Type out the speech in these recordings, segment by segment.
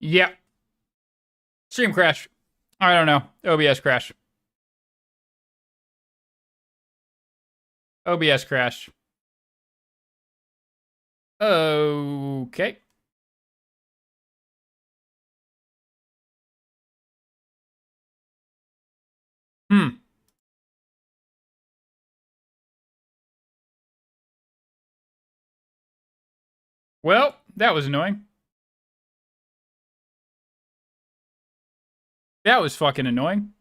Yeah. Stream crash. I don't know. OBS crash. OBS crash. Okay. Hmm. Well, that was annoying. That was fucking annoying.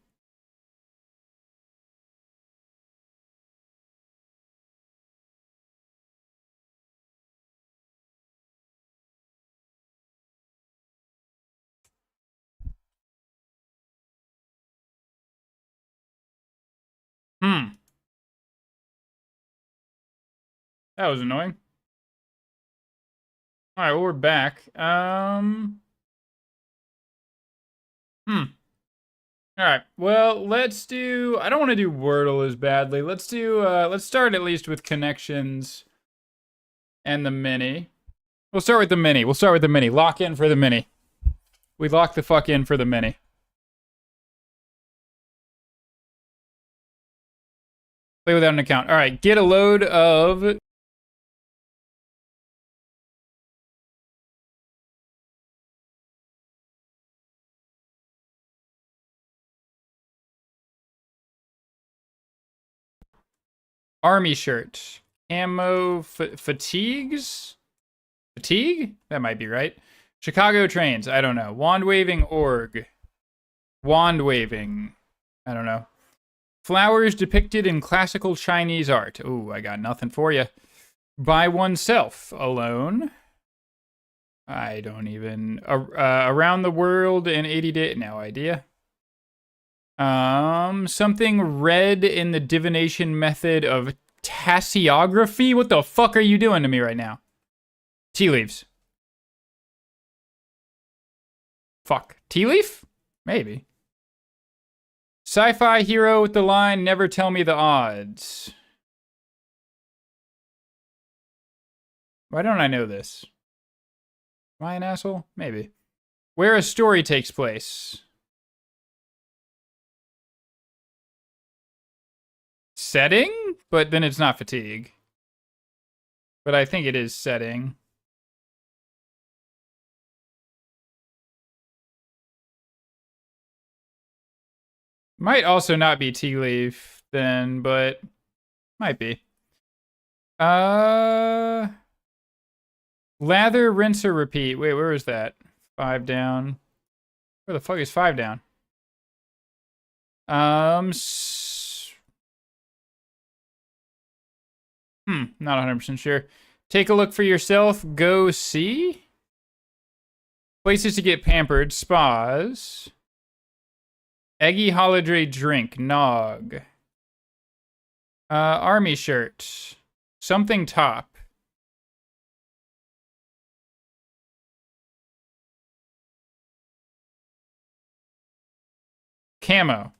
Hmm. That was annoying. All right, well, we're back. Hmm. All right. Well, let's do. I don't want to do Wordle as badly. Let's do. Let's start at least with connections and the mini. We'll start with the mini. We'll start with the mini. Lock in for the mini. We lock the fuck in for the mini. Play without an account. All right. Get a load of army shirt. Camo fatigues. Fatigue? That might be right. Chicago trains. I don't know. Wand waving org. Wand waving. I don't know. Flowers depicted in classical Chinese art. Ooh, I got nothing for you. By oneself alone. I don't even. Around the world in 80 days. No idea. Something read in the divination method of tasseography. What the fuck are you doing to me right now? Tea leaves. Fuck. Tea leaf? Maybe. Sci-fi hero with the line, never tell me the odds. Why don't I know this? Am I an asshole? Maybe. Where a story takes place. Setting? But then it's not fatigue. But I think it is setting. Might also not be tea leaf then, but might be. Uh Lather, rinse, or repeat. Wait, where is that? 5 down. Where the fuck is 5 down? Um not 100% sure. Take a look for yourself. Go see. Places to get pampered. Spas. Eggy holiday drink. Nog. Army shirt. Something top. Camo.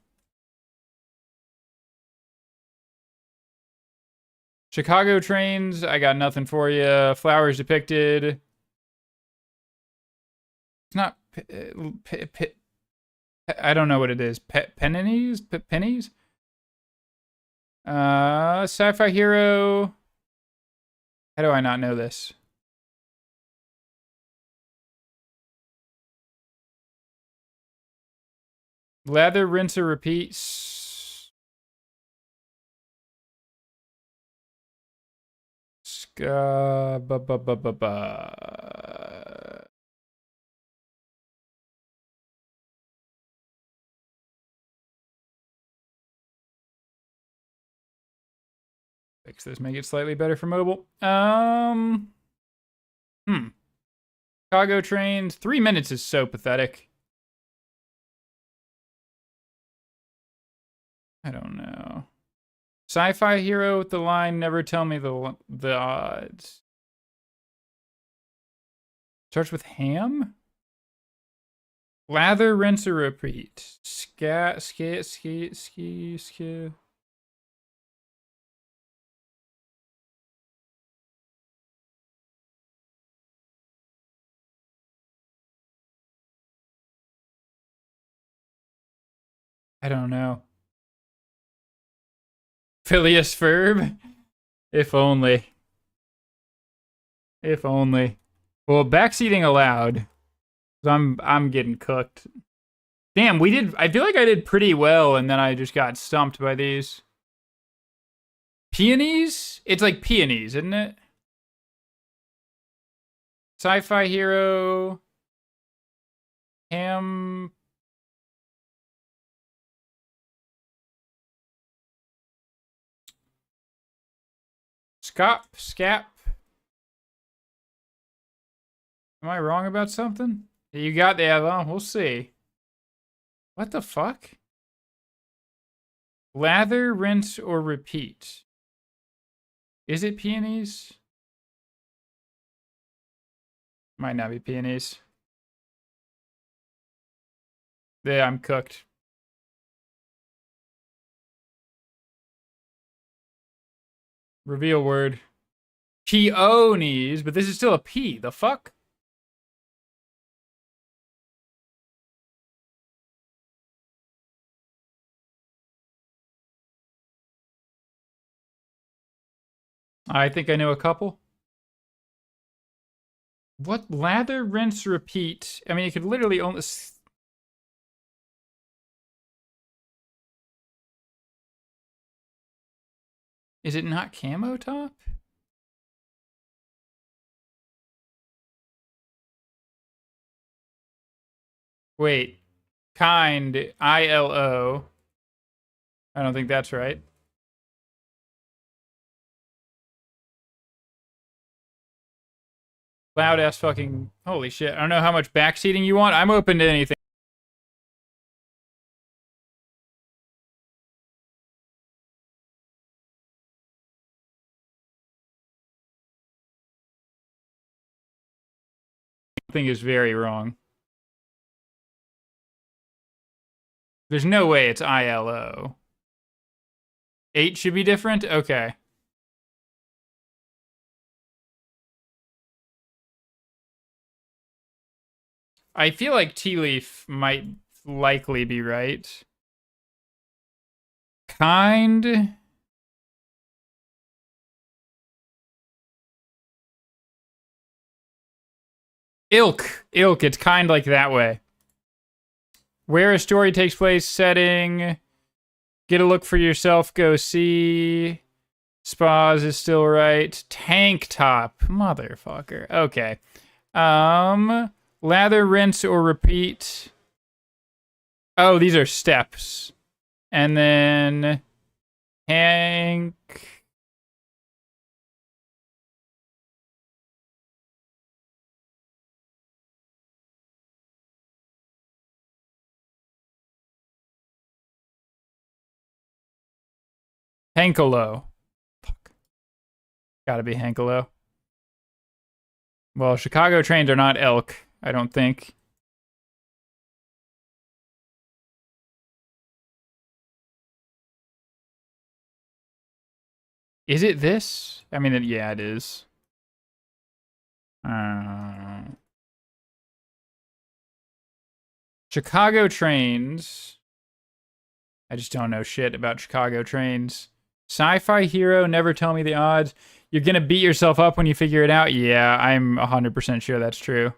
Chicago trains. I got nothing for you. Flowers depicted. It's not. I don't know what it is. Pennies? Pennies? Sci-fi hero. How do I not know this? Lather, rinse, or repeat. Ska. Ba ba ba ba ba. Fix this. Make it slightly better for mobile. Hmm. Chicago trains. 3 minutes is so pathetic. I don't know. Sci-fi hero with the line, never tell me the odds. Starts with ham? Lather, rinse, or repeat. Ski. I don't know. Phileas Ferb? If only. If only. Well, backseating allowed. I'm getting cooked. Damn, we did. I feel like I did pretty well, and then I just got stumped by these. Peonies? It's like peonies, isn't it? Sci-fi hero. Ham. Scap. Am I wrong about something? You got the well, we'll see. What the fuck? Lather, rinse, or repeat. Is it peonies? Might not be peonies. Yeah, I'm cooked. Reveal word. Peonies, but this is still a P. The fuck? I think I know a couple. What? Lather, rinse, repeat. I mean, you could literally only. Is it not camo top? Wait. Kind. ILO. I don't think that's right. Loud ass fucking. Holy shit. I don't know how much backseating you want. I'm open to anything. Something is very wrong. There's no way it's ILO. 8 should be different? Okay. I feel like Tea Leaf might likely be right. Kind. Ilk. It's kind like that way. Where a story takes place, setting. Get a look for yourself, go see. Spas is still right. Tank top. Motherfucker. Okay. Lather, rinse, or repeat. Oh, these are steps. And then Hank. Hankalo. Fuck. Gotta be Hankalo. Well, Chicago trains are not elk, I don't think. Is it this? I mean, yeah, it is. Chicago trains. I just don't know shit about Chicago trains. Sci-fi hero, never tell me the odds. You're gonna beat yourself up when you figure it out? Yeah, I'm 100% sure that's true.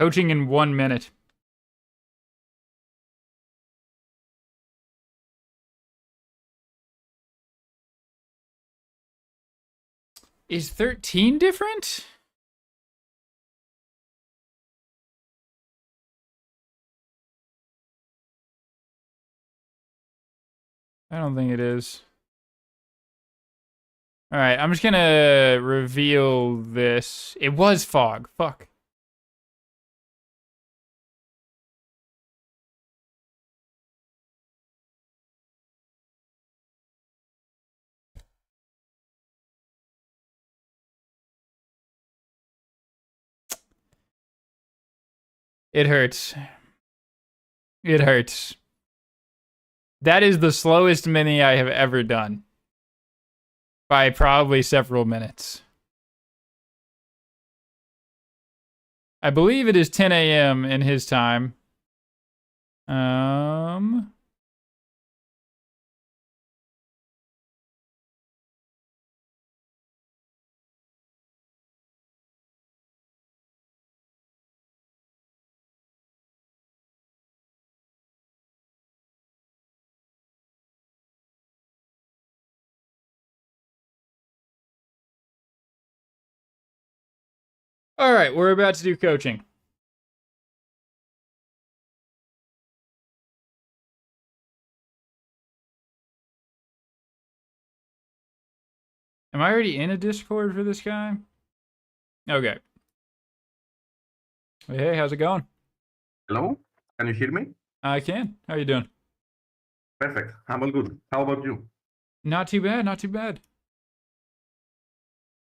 Coaching in 1 minute. Is 13 different? I don't think it is. Alright, I'm just gonna reveal this. It was fog. Fuck. It hurts. It hurts. That is the slowest mini I have ever done. By probably several minutes. I believe it is 10 a.m. in his time. All right, we're about to do coaching. Am I already in a Discord for this guy? Okay. Hey, how's it going? Hello? Can you hear me? I can. How you doing? Perfect. I'm all good. How about you? Not too bad, not too bad.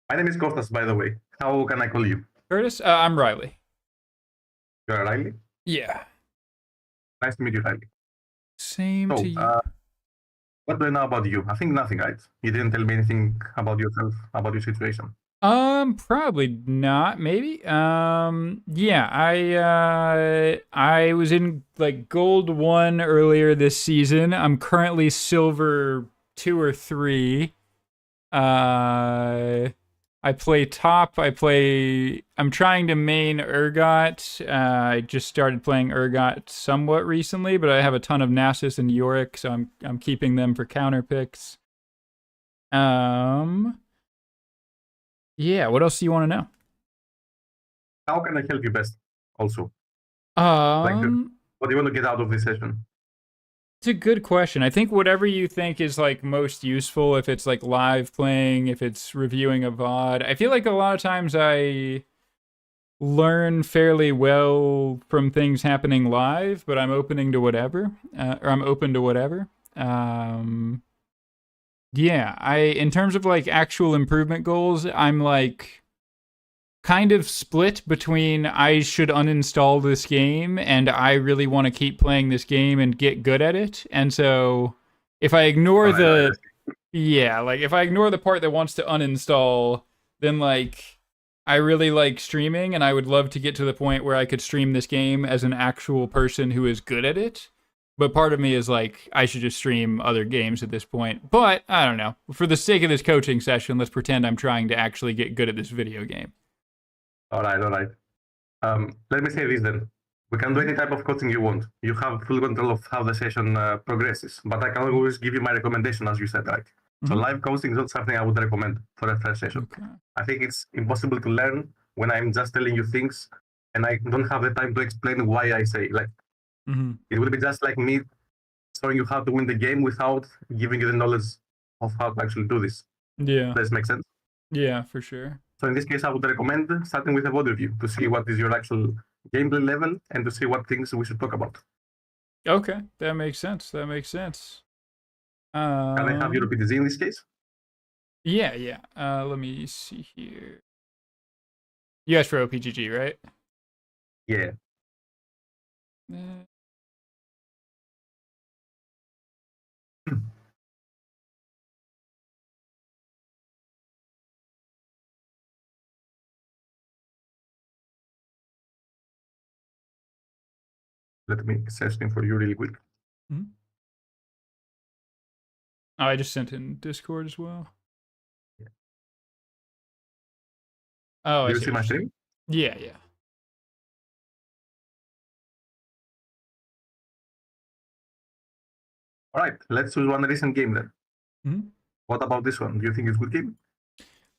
My name is Kostas, by the way. How can I call you? Curtis, I'm Riley. You're Riley? Yeah. Nice to meet you, Riley. Same So, to you. what do I know about you? I think nothing, right? You didn't tell me anything about yourself, about your situation. Probably not. Maybe. Yeah. I was in like gold 1 earlier this season. I'm currently silver 2 or 3. I play top. I'm trying to main Urgot. I just started playing Urgot somewhat recently, but I have a ton of Nasus and Yorick, so I'm keeping them for counter picks. Yeah, what else do you want to know? How can I help you best, also? What do you want to get out of this session? It's a good question. I think whatever you think is like most useful, if it's like live playing, if it's reviewing a VOD. I feel like a lot of times I learn fairly well from things happening live, but I'm opening to whatever, or I'm open to whatever. Yeah, in terms of like actual improvement goals, I'm like kind of split between I should uninstall this game and I really want to keep playing this game and get good at it. And so if I ignore if I ignore the part that wants to uninstall, then like I really like streaming and I would love to get to the point where I could stream this game as an actual person who is good at it. But part of me is like, I should just stream other games at this point. But I don't know. For the sake of this coaching session, let's pretend I'm trying to actually get good at this video game. All right. Let me say this then. We can do any type of coaching you want. You have full control of how the session progresses. But I can always give you my recommendation, as you said, right? So live coaching is not something I would recommend for a first session. Okay. I think it's impossible to learn when I'm just telling you things and I don't have the time to explain why I say like. It will be just like me showing you how to win the game without giving you the knowledge of how to actually do this. Yeah. Does this make sense? Yeah, for sure. So in this case, I would recommend starting with a VOD review to see what is your actual gameplay level and to see what things we should talk about. Okay, that makes sense. Can I have your PTZ in this case? Yeah. Let me see here. You asked for OPGG, right? Yeah. Let me search them for you really quick. Oh, I just sent in Discord as well. Yeah. Oh, Do you see my stream? Yeah. All right, let's choose one recent game then. What about this one? Do you think it's a good game?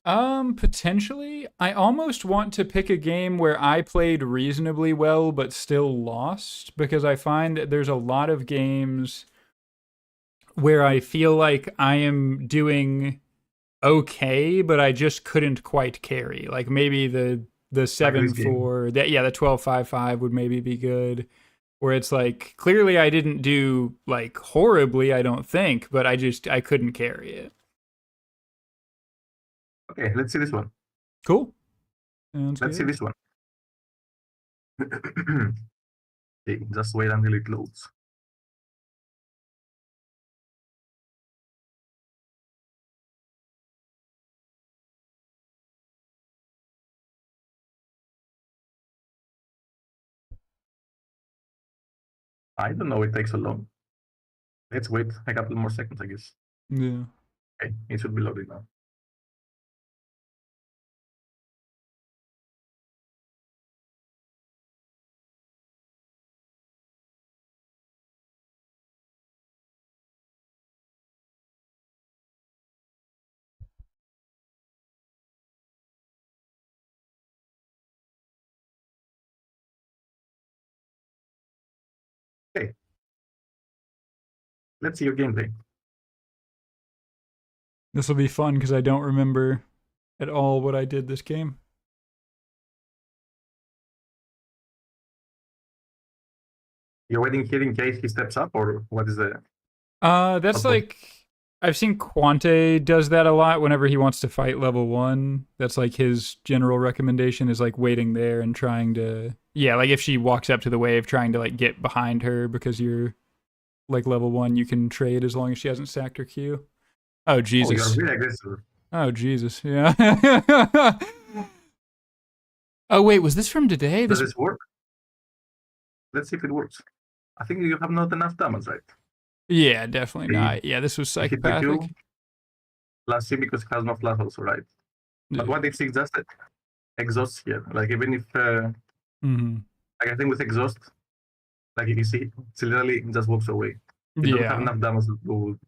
Potentially. I almost want to pick a game where I played reasonably well but still lost, because I find that there's a lot of games where I feel like I am doing okay, but I just couldn't quite carry. Like maybe the 7-4, the 12-5-5 would maybe be good. Where it's like clearly I didn't do like horribly, I don't think, but I couldn't carry it. Okay, let's see this one. Cool. Let's see this one. Okay, just wait until it loads. I don't know, it takes so long. Let's wait a couple more seconds, I guess. Yeah. Okay, it should be loading now. Okay. Let's see your gameplay. This will be fun because I don't remember at all what I did this game. You're waiting here in case he steps up, or what is the... That's Okay. like I've seen Quante does that a lot whenever he wants to fight level 1. That's like his general recommendation is like waiting there and trying to like if she walks up to the wave trying to like get behind her because you're like level 1, you can trade as long as she hasn't sacked her Q. Oh Oh, Jesus. you're really aggressive. Oh Jesus. Yeah. Oh wait, was this from today? Does this work? Let's see if it works. I think you have not enough damage, right? Yeah, definitely Yeah, not. Yeah, this was You hit the psychopathic. Q, plus C because it has no flash also, right? But what if she just exhausts here? Like even if, Mm-hmm. like I think with exhaust, like you see, she literally just walks away. You don't have Yeah. enough damage to...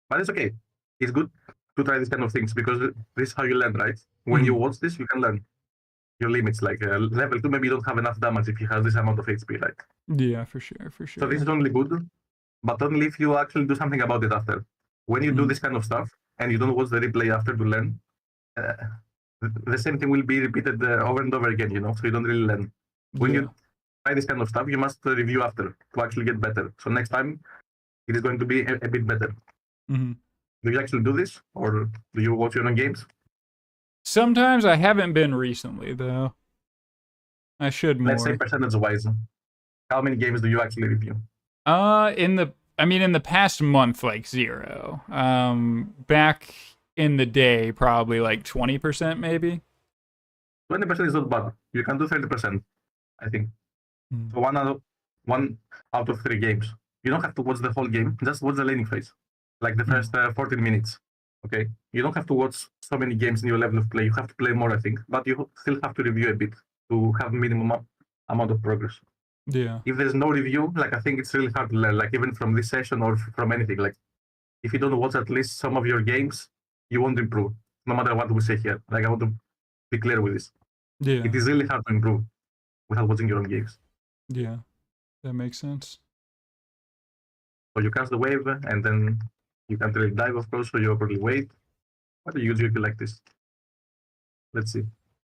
But it's okay. It's good to try these kind of things because this is how you learn, right? When you watch this, you can learn your limits. Like level 2, maybe you don't have enough damage if you have this amount of HP, right? Yeah, for sure, for sure. So this is only good, but only if you actually do something about it after. When you do this kind of stuff and you don't watch the replay after to learn, the same thing will be repeated over and over again, you know, so you don't really learn. When you try this kind of stuff, you must review after to actually get better. So next time, it is going to be a bit better. Mm-hmm. Do you actually do this, or do you watch your own games? Sometimes. I haven't been recently though. I should more. Let's say percentage-wise, how many games do you actually review? In the past month, like 0. Back in the day, probably like 20%, maybe. 20% is not bad. You can do 30%, I think. So one out of 3 games. You don't have to watch the whole game. Just watch the laning phase, like the first 14 minutes. Okay, you don't have to watch so many games in your level of play. You have to play more, I think, but you still have to review a bit to have minimum amount of progress. Yeah. If there's no review, like I think it's really hard to learn. Like even from this session or from anything. Like if you don't watch at least some of your games, you won't improve. No matter what we say here. Like I want to be clear with this. Yeah. It is really hard to improve without watching your own games. Yeah. That makes sense. So you cast the wave, and then you can't really dive, of course, so you awkwardly wait. What do you usually like this? Let's see.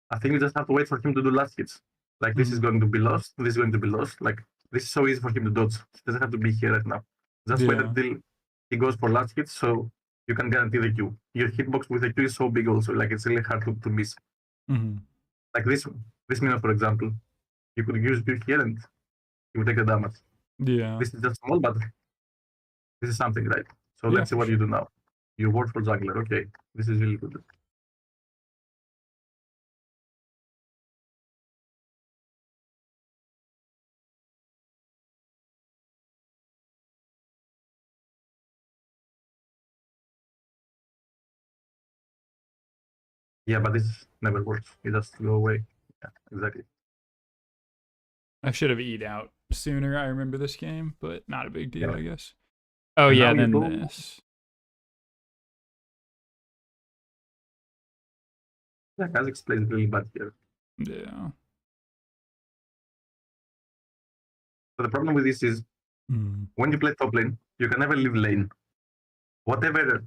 I think you just have to wait for him to do last hits. Like this is going to be lost, this is going to be lost. Like this is so easy for him to dodge. He doesn't have to be here right now. Just wait until he goes for last hits, so you can guarantee the Q. Your hitbox with the Q is so big also, like it's really hard to miss. Like this minute, for example, you could use Q here and you would take the damage. Yeah. This is just small, but this is something, right? So let's see what you do now. You work for jungler. Okay, this is really good. Yeah, but this never works. It just go away. Yeah, exactly. I should have eat out sooner. I remember this game, but not a big deal, Yeah. I guess. Oh And yeah, now you then go- this. Yeah, Kaz explains really bad here. Yeah. So the problem with this is when you play top lane, you can never leave lane. Whatever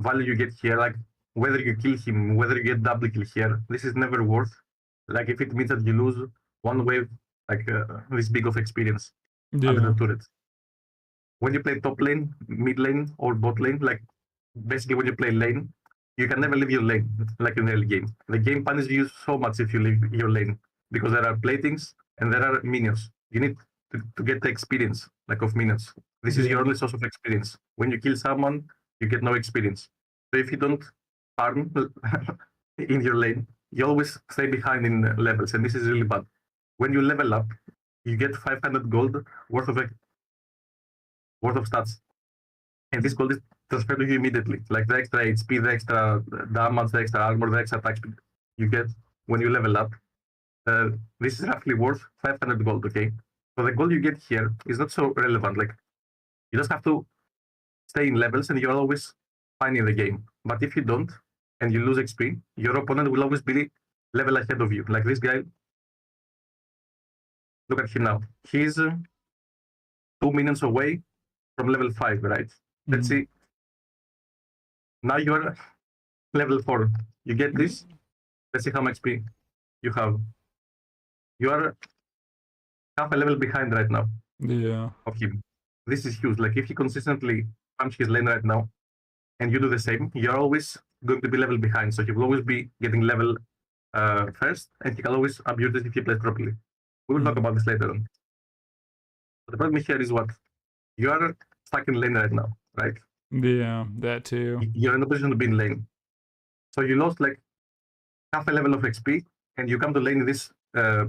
value you get here, like whether you kill him, whether you get double kill here, this is never worth. Like if it means that you lose one wave, like this big of experience under the turret. When you play top lane, mid lane, or bot lane, like basically when you play lane, you can never leave your lane, like in the early game. The game punishes you so much if you leave your lane, because there are platings, and there are minions. You need to get the experience, like of minions. This is your only source of experience. When you kill someone, you get no experience. So if you don't farm in your lane, you always stay behind in levels, and this is really bad. When you level up, you get 500 gold worth of stats, and this gold is transferred to you immediately. Like the extra HP, the extra damage, the extra armor, the extra attack speed you get when you level up. This is roughly worth 500 gold. Okay, so the gold you get here is not so relevant. Like you just have to stay in levels, and you're always fine in the game. But if you don't, and you lose XP, your opponent will always be level ahead of you. Like this guy, look at him now. He's 2 minions away from level 5, right? Let's see. Now you are level 4. You get this. Let's see how much XP you have. You are half a level behind right now. Yeah. Of him. This is huge. Like if he consistently punch his lane right now, and you do the same, you're always going to be level behind. So he will always be getting level first, and he can always abuse it if he plays properly. We will talk about this later on. But the problem here is what? You are stuck in lane right now, right? Yeah, that too. You're in a position to be in lane. So you lost like half a level of XP, and you come to lane in this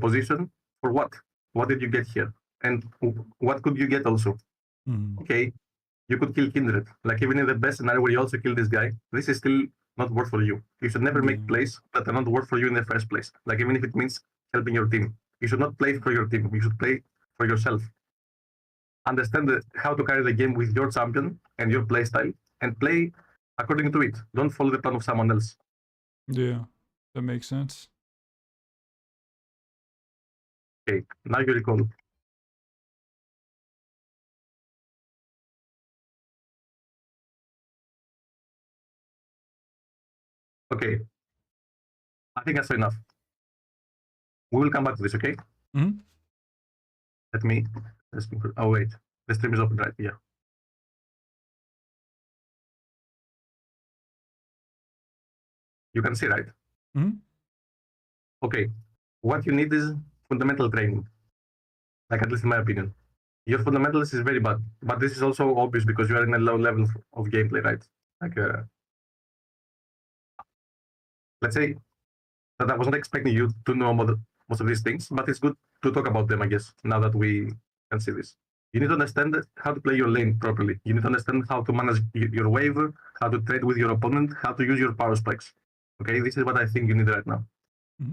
position for what? What did you get here? And what could you get also? Okay, you could kill Kindred. Like even in the best scenario where you also kill this guy, this is still not worth for you. You should never make plays that are not worth for you in the first place. Like even if it means helping your team, you should not play for your team. You should play for yourself. Understand how to carry the game with your champion and your play style, and play according to it. Don't follow the plan of someone else. Yeah, that makes sense. Okay, now you recall. Okay, I think that's enough. We will come back to this, okay? Let me. Oh wait, the stream is open, right? Yeah. You can see, right? Okay. What you need is fundamental training. Like at least in my opinion, your fundamentals is very bad. But this is also obvious because you are in a low level of gameplay, right? Like, let's say that I was not expecting you to know most of these things, but it's good to talk about them, I guess, now that we can see this. You need to understand how to play your lane properly. You need to understand how to manage your wave, how to trade with your opponent, how to use your power spikes. Okay, this is what I think you need right now.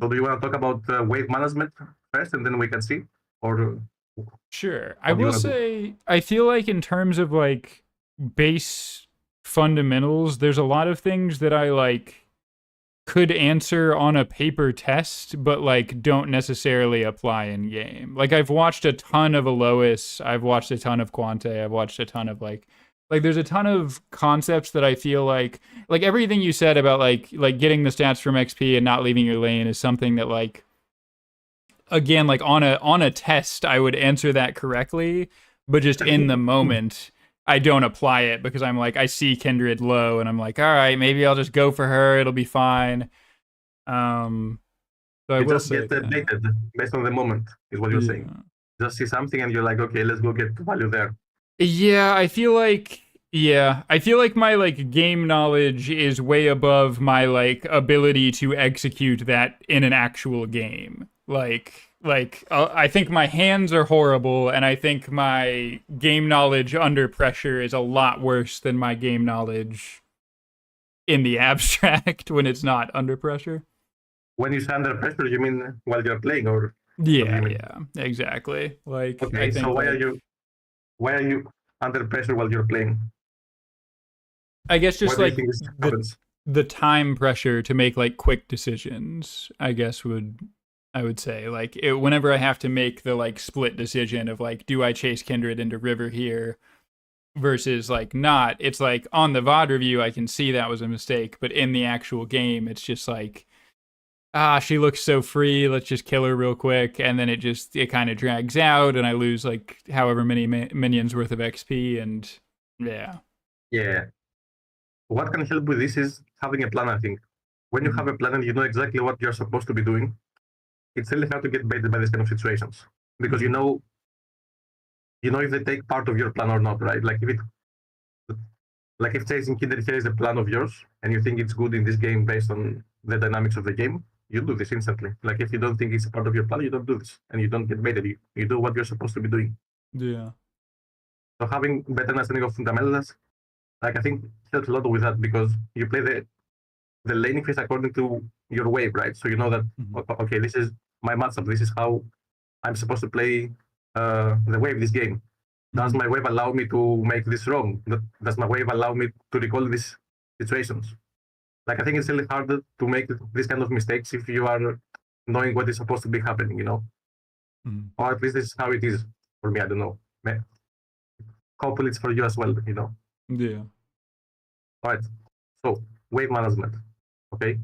So do you want to talk about wave management first, and then we can see? Or sure. I will say, I feel like in terms of like base fundamentals, there's a lot of things that I like could answer on a paper test, but like don't necessarily apply in game. Like I've watched a ton of Alois, I've watched a ton of Quante, I've watched a ton of like there's a ton of concepts that I feel like everything you said about like getting the stats from XP and not leaving your lane is something that like again like on a test I would answer that correctly, but just in the moment I don't apply it because I'm like, I see Kindred low and I'm like, all right, maybe I'll just go for her. It'll be fine. So I will just say get baited based on the moment is what you're saying. Just see something and you're like, okay, let's go get value there. Yeah, I feel like my like game knowledge is way above my like ability to execute that in an actual game. I think my hands are horrible, and I think my game knowledge under pressure is a lot worse than my game knowledge in the abstract when it's not under pressure. When you say under pressure, you mean while you're playing, or? Yeah, exactly. Like, okay, so why are you under pressure while you're playing? I guess just like the time pressure to make like quick decisions, I guess I would say like whenever I have to make the like split decision of like, do I chase Kindred into river here versus like not, it's like on the VOD review, I can see that was a mistake, but in the actual game, it's just like, she looks so free, let's just kill her real quick. And then it kind of drags out and I lose like however many minions worth of XP and yeah. Yeah. What can help with this is having a plan, I think. When you have a plan and you know exactly what you're supposed to be doing, it's really hard to get baited by these kind of situations because you know if they take part of your plan or not, right? Like if chasing Kinder here is a plan of yours and you think it's good in this game based on the dynamics of the game, you do this instantly. Like if you don't think it's a part of your plan, you don't do this and you don't get baited. You do what you're supposed to be doing. Yeah. So having better understanding of fundamentals, like I think helps a lot with that because you play the laning phase according to your wave, right? So you know that okay, this is my matchup. This is how I'm supposed to play the wave this game. Does my wave allow me to make this wrong? Does my wave allow me to recall these situations? Like I think it's really hard to make these kind of mistakes if you are knowing what is supposed to be happening, you know? Or at least this is how it is for me. I don't know. Hopefully it's for you as well, you know? Yeah. All right. So wave management. Okay.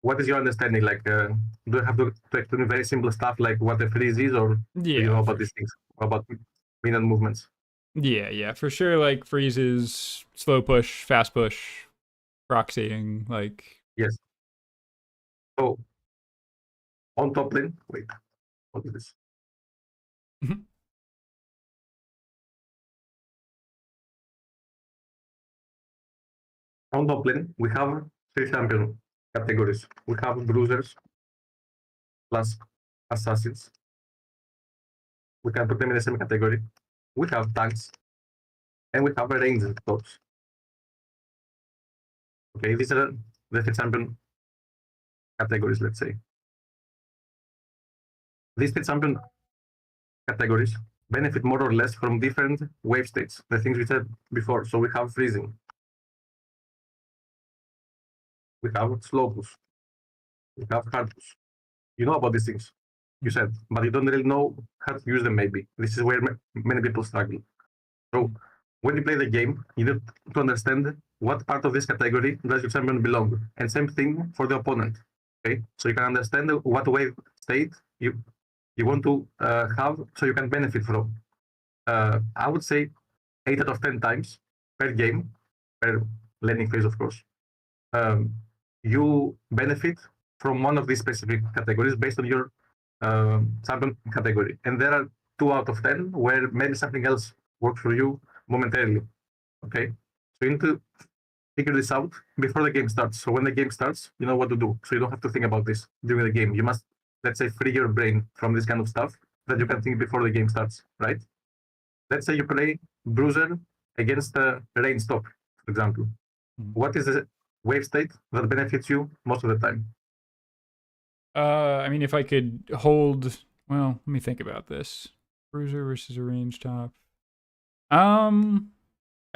What is your understanding? Like, do you have to explain very simple stuff like what a freeze is, or do you know about these things, about minion movements? Yeah, for sure. Like freezes, slow push, fast push, proxying, like. Yes. So on top lane, wait, what is this? On top lane, we have 3 champion categories. We have bruisers plus assassins. We can put them in the same category. We have tanks, and we have a ranged tops. Okay, these are the 3 champion categories, let's say. These 3 champion categories benefit more or less from different wave states, the things we said before. So we have freezing, we have slow push, we have hard push. You know about these things, you said, but you don't really know how to use them maybe. This is where many people struggle. So when you play the game, you need to understand what part of this category does your champion belong, and same thing for the opponent. Okay, so you can understand what wave state you want to have, so you can benefit from. I would say 8 out of 10 times per game, per laning phase, of course, you benefit from one of these specific categories based on your champion category. And there are 2 out of 10 where maybe something else works for you momentarily. Okay, so you need to figure this out before the game starts. So when the game starts, you know what to do. So you don't have to think about this during the game. You must, let's say, free your brain from this kind of stuff that you can think before the game starts, right? Let's say you play Bruiser against a range top, for example. What is the wave state that benefits you most of the time? I mean, if I could hold, well, let me think about this. Bruiser versus a range top. I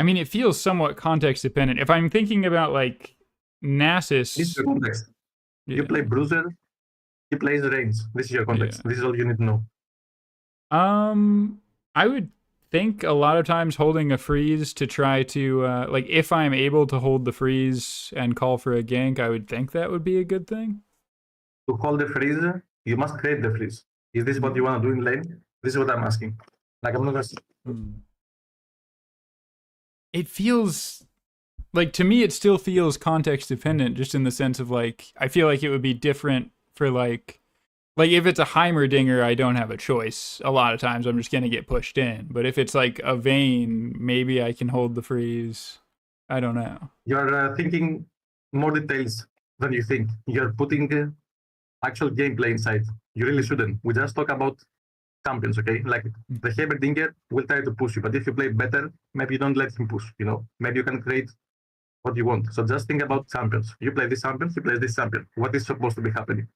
mean, it feels somewhat context dependent. If I'm thinking about like Nasus, this is your context. Yeah. You play Bruiser, he plays range. This is your context. Yeah. This is all you need to know. I would think a lot of times holding a freeze to try to like if I'm able to hold the freeze and call for a gank, I would think that would be a good thing. To hold the freeze, you must create the freeze. Is this what you want to do in lane? This is what I'm asking. Like I'm not gonna... It feels like, to me, it still feels context dependent, just in the sense of like, I feel like it would be different for like if it's a Heimerdinger, I don't have a choice. A lot of times I'm just going to get pushed in. But if it's like a Vayne, maybe I can hold the freeze. I don't know. You're thinking more details than you think. You're putting actual gameplay inside. You really shouldn't. We just talk about champions, okay? Like the Heimerdinger will try to push you, but if you play better, maybe you don't let him push, you know? Maybe you can create what you want. So just think about champions. You play this champion, he plays this champion. What is supposed to be happening?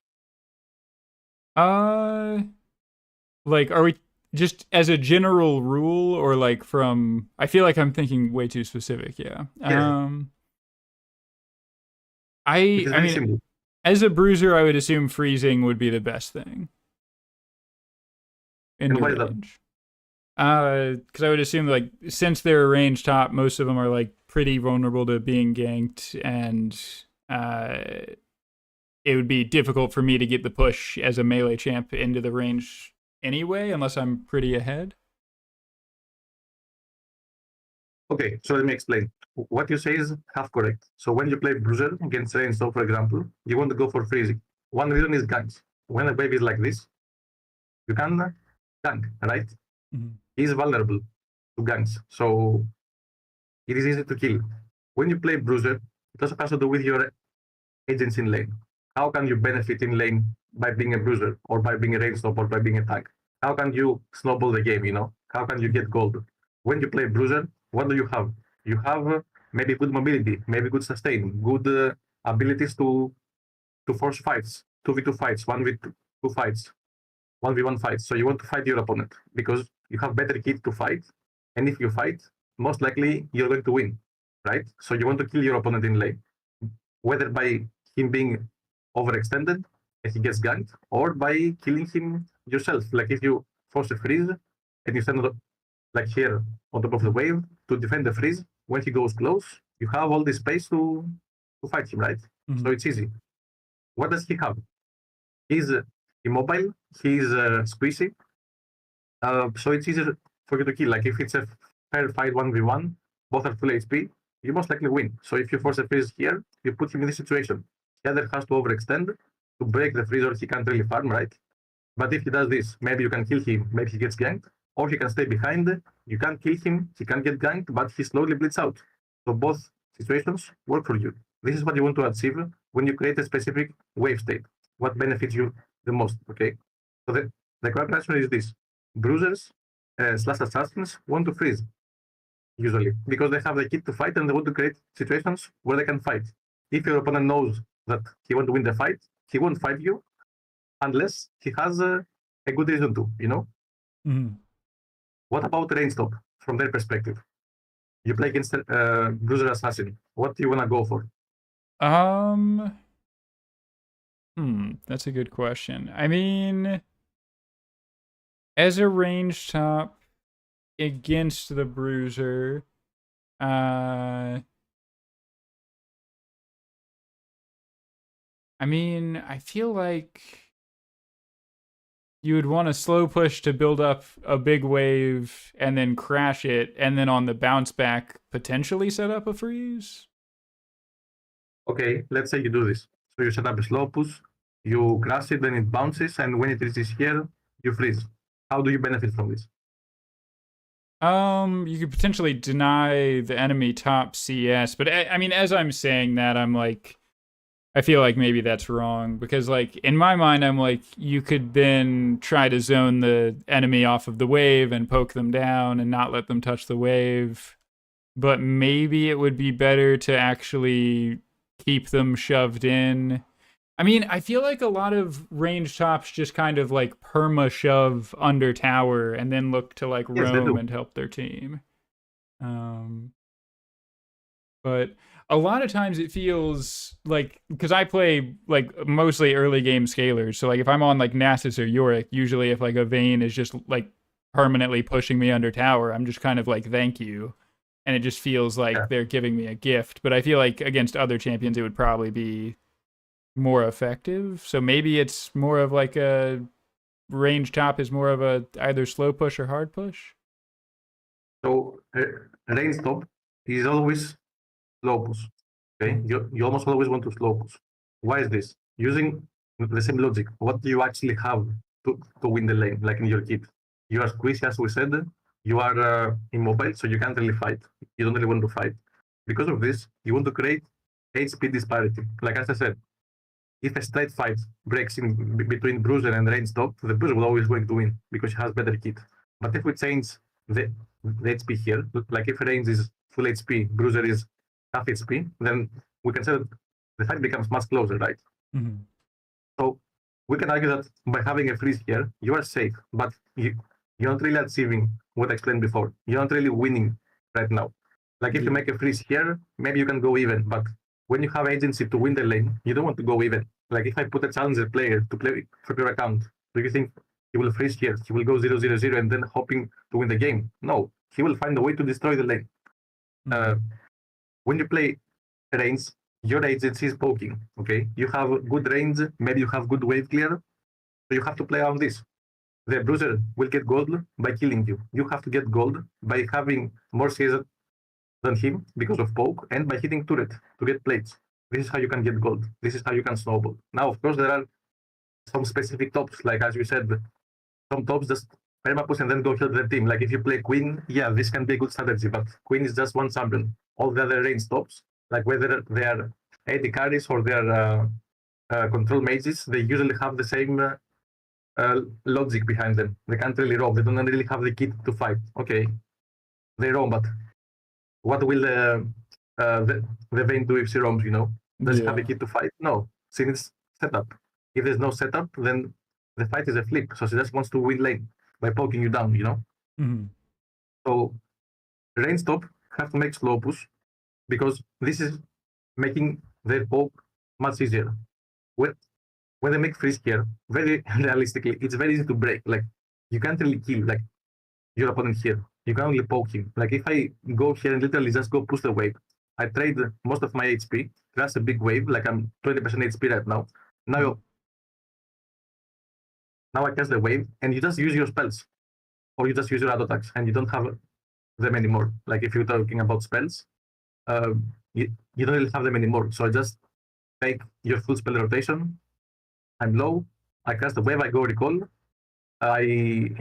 Like, are we just as a general rule, or like from? I feel like I'm thinking way too specific. Yeah. I mean, simple. As a bruiser, I would assume freezing would be the best thing. In the range. Because I would assume, like, since they're a range top, most of them are like pretty vulnerable to being ganked, and it would be difficult for me to get the push as a melee champ into the range anyway, unless I'm pretty ahead. Okay, so let me explain. What you say is half correct. So when you play bruiser against range top, for example, you want to go for freezing. one reason is ganks. When a wave is like this, you can gank, right? Mhm. He's vulnerable to ganks, so it is easy to kill. When you play Bruiser, it also has to do with your agents in lane. How can you benefit in lane by being a Bruiser or by being a range stop or by being a tank? How can you snowball the game, you know? How can you get gold? When you play Bruiser, what do you have? You have maybe good mobility, maybe good sustain, good abilities to force fights, 2v2 fights, 1v2 fights, 1v1 fights. So you want to fight your opponent because you have better kit to fight. And if you fight, most likely you're going to win, right? So you want to kill your opponent in lane, whether by him being overextended and he gets ganked, or by killing him yourself. Like if you force a freeze and you stand like here on top of the wave to defend the freeze, when he goes close, you have all this space to fight him, right? Mhm. So it's easy. What does he have? He's immobile, he's squeezy, so it's easier for you to kill. Like if it's a fair fight 1v1, both are full HP, you most likely win. So if you force a freeze here, you put him in this situation. He either has to overextend to break the freeze or he can't really farm, right? But if he does this, maybe you can kill him, maybe he gets ganked, or he can stay behind, you can't kill him, he can't get ganked, but he slowly bleeds out. So both situations work for you. This is what you want to achieve when you create a specific wave state. What benefits you the most, okay? So the correct answer is this. Bruisers slash assassins want to freeze, usually, because they have the kit to fight and they want to create situations where they can fight. If your opponent knows that he wants to win the fight, he won't fight you unless he has a good reason to, you know? Mhm. What about range stop from their perspective? You play against Bruiser Assassin. What do you want to go for? That's a good question. I mean, as a range top against the Bruiser, I mean, I feel like you would want a slow push to build up a big wave and then crash it, and then on the bounce back, potentially set up a freeze. Okay, let's say you do this. So you set up a slow push, you crash it, then it bounces, and when it reaches here, you freeze. How do you benefit from this? You could potentially deny the enemy top CS, but I mean, as I'm saying that, I'm like, I feel like maybe that's wrong because, like, in my mind, I'm like, you could then try to zone the enemy off of the wave and poke them down and not let them touch the wave. But maybe it would be better to actually keep them shoved in. I mean, I feel like a lot of range tops just kind of like perma shove under tower and then look to like Yes, they roam do. and help their team. But a lot of times it feels like, because I play like mostly early game scalers, so like if I'm on like Nasus or Yorick, usually if like a Vayne is just like permanently pushing me under tower, I'm just kind of like thank you, and it just feels like Yeah. they're giving me a gift. But I feel like against other champions it would probably be more effective, so maybe it's more of like a range top is more of a either slow push or hard push. So range stop is always slow push. Okay, you almost always want to slow push. Why is this? Using the same logic, what do you actually have to win the lane, like in your kit? You are squeezy, as we said. You are immobile, so you can't really fight. You don't really want to fight. Because of this, you want to create HP disparity. Like as I said, if a straight fight breaks in between Bruiser and range top, the Bruiser will always going to win because he has better kit. But if we change the HP here, like if range is full HP, Bruiser is half HP, then we can say that the fight becomes much closer, right? Mm-hmm. So we can argue that by having a freeze here, you are safe, but you're not really achieving what I explained before. You're not really winning right now. Like if you make a freeze here, maybe you can go even, but when you have agency to win the lane, you don't want to go even. Like if I put a challenger player to play for your account, do you think he will freeze here? He will go 0-0-0 and then hoping to win the game? No, he will find a way to destroy the lane. When you play range, your agency is poking. Okay, you have good range, maybe you have good wave clear, so you have to play on this. The Bruiser will get gold by killing you. You have to get gold by having more CS than him because of poke and by hitting turret to get plates. This is how you can get gold. This is how you can snowball. Now, of course, there are some specific tops, like as you said, some tops just permapush and then go kill their team. Like if you play Queen, yeah, this can be a good strategy, but Queen is just one champion. All the other range tops, like whether they are AD carries or they are control mages, they usually have the same logic behind them. They can't really roam. They don't really have the kit to fight. Okay, they roam, but what will the Vayne do if she roams? You know, does she have a kit to fight? No, she needs setup. If there's no setup, then the fight is a flip. So she just wants to win lane by poking you down. You know. Mm-hmm. So range top have to make slow push because this is making their poke much easier. When they make freeze here, very realistically, it's very easy to break. Like you can't really kill like your opponent here. You can only poke him. Like if I go here and literally just go push the wave, I trade most of my HP, crash a big wave, like I'm 20% HP right now. Now I cast the wave and you just use your spells. Or you just use your auto attacks and you don't have them anymore. Like if you're talking about spells, you don't really have them anymore. So I just take your full spell rotation. I'm low. I cast the wave. I go recall. I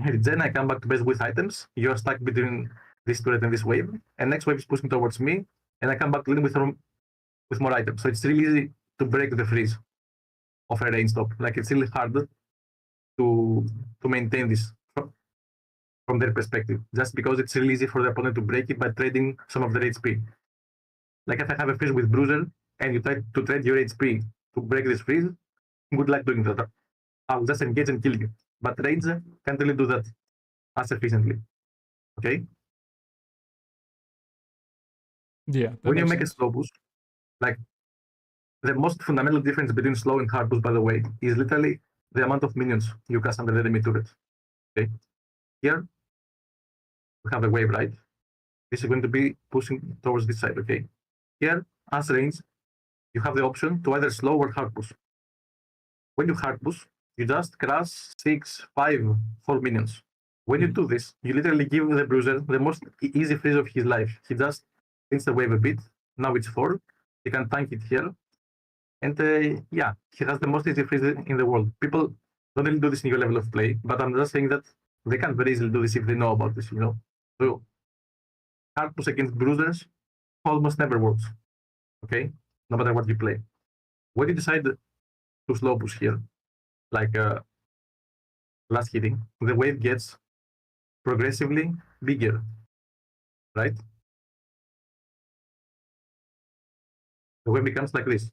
regen. I come back to base with items. You're stuck between this turret and this wave. And next wave is pushing towards me. And I come back to with more items. So it's really easy to break the freeze of a range stop. Like it's really hard to maintain this from their perspective. Just because it's really easy for the opponent to break it by trading some of their HP. Like if I have a freeze with Bruiser and you try to trade your HP to break this freeze, good luck doing that. I'll just engage and kill you. But range can't really do that as efficiently. Okay? Yeah. When you make a slow boost, like the most fundamental difference between slow and hard boost, by the way, is literally the amount of minions you cast under the enemy turret. Okay? Here, we have a wave, right? This is going to be pushing towards this side, okay? Here, as range, you have the option to either slow or hard push. When you hard push, you just crash 6, 5, 4 minions. When you do this, you literally give the Bruiser the most easy freeze of his life. He just hits the wave a bit. Now it's 4. He can tank it here. And yeah, he has the most easy freeze in the world. People don't really do this in your level of play, but I'm just saying that they can very easily do this if they know about this, you know? So hard push against Bruisers almost never works. Okay? No matter what you play. When you decide to slow push here, like last hitting, the wave gets progressively bigger, right? The wave becomes like this.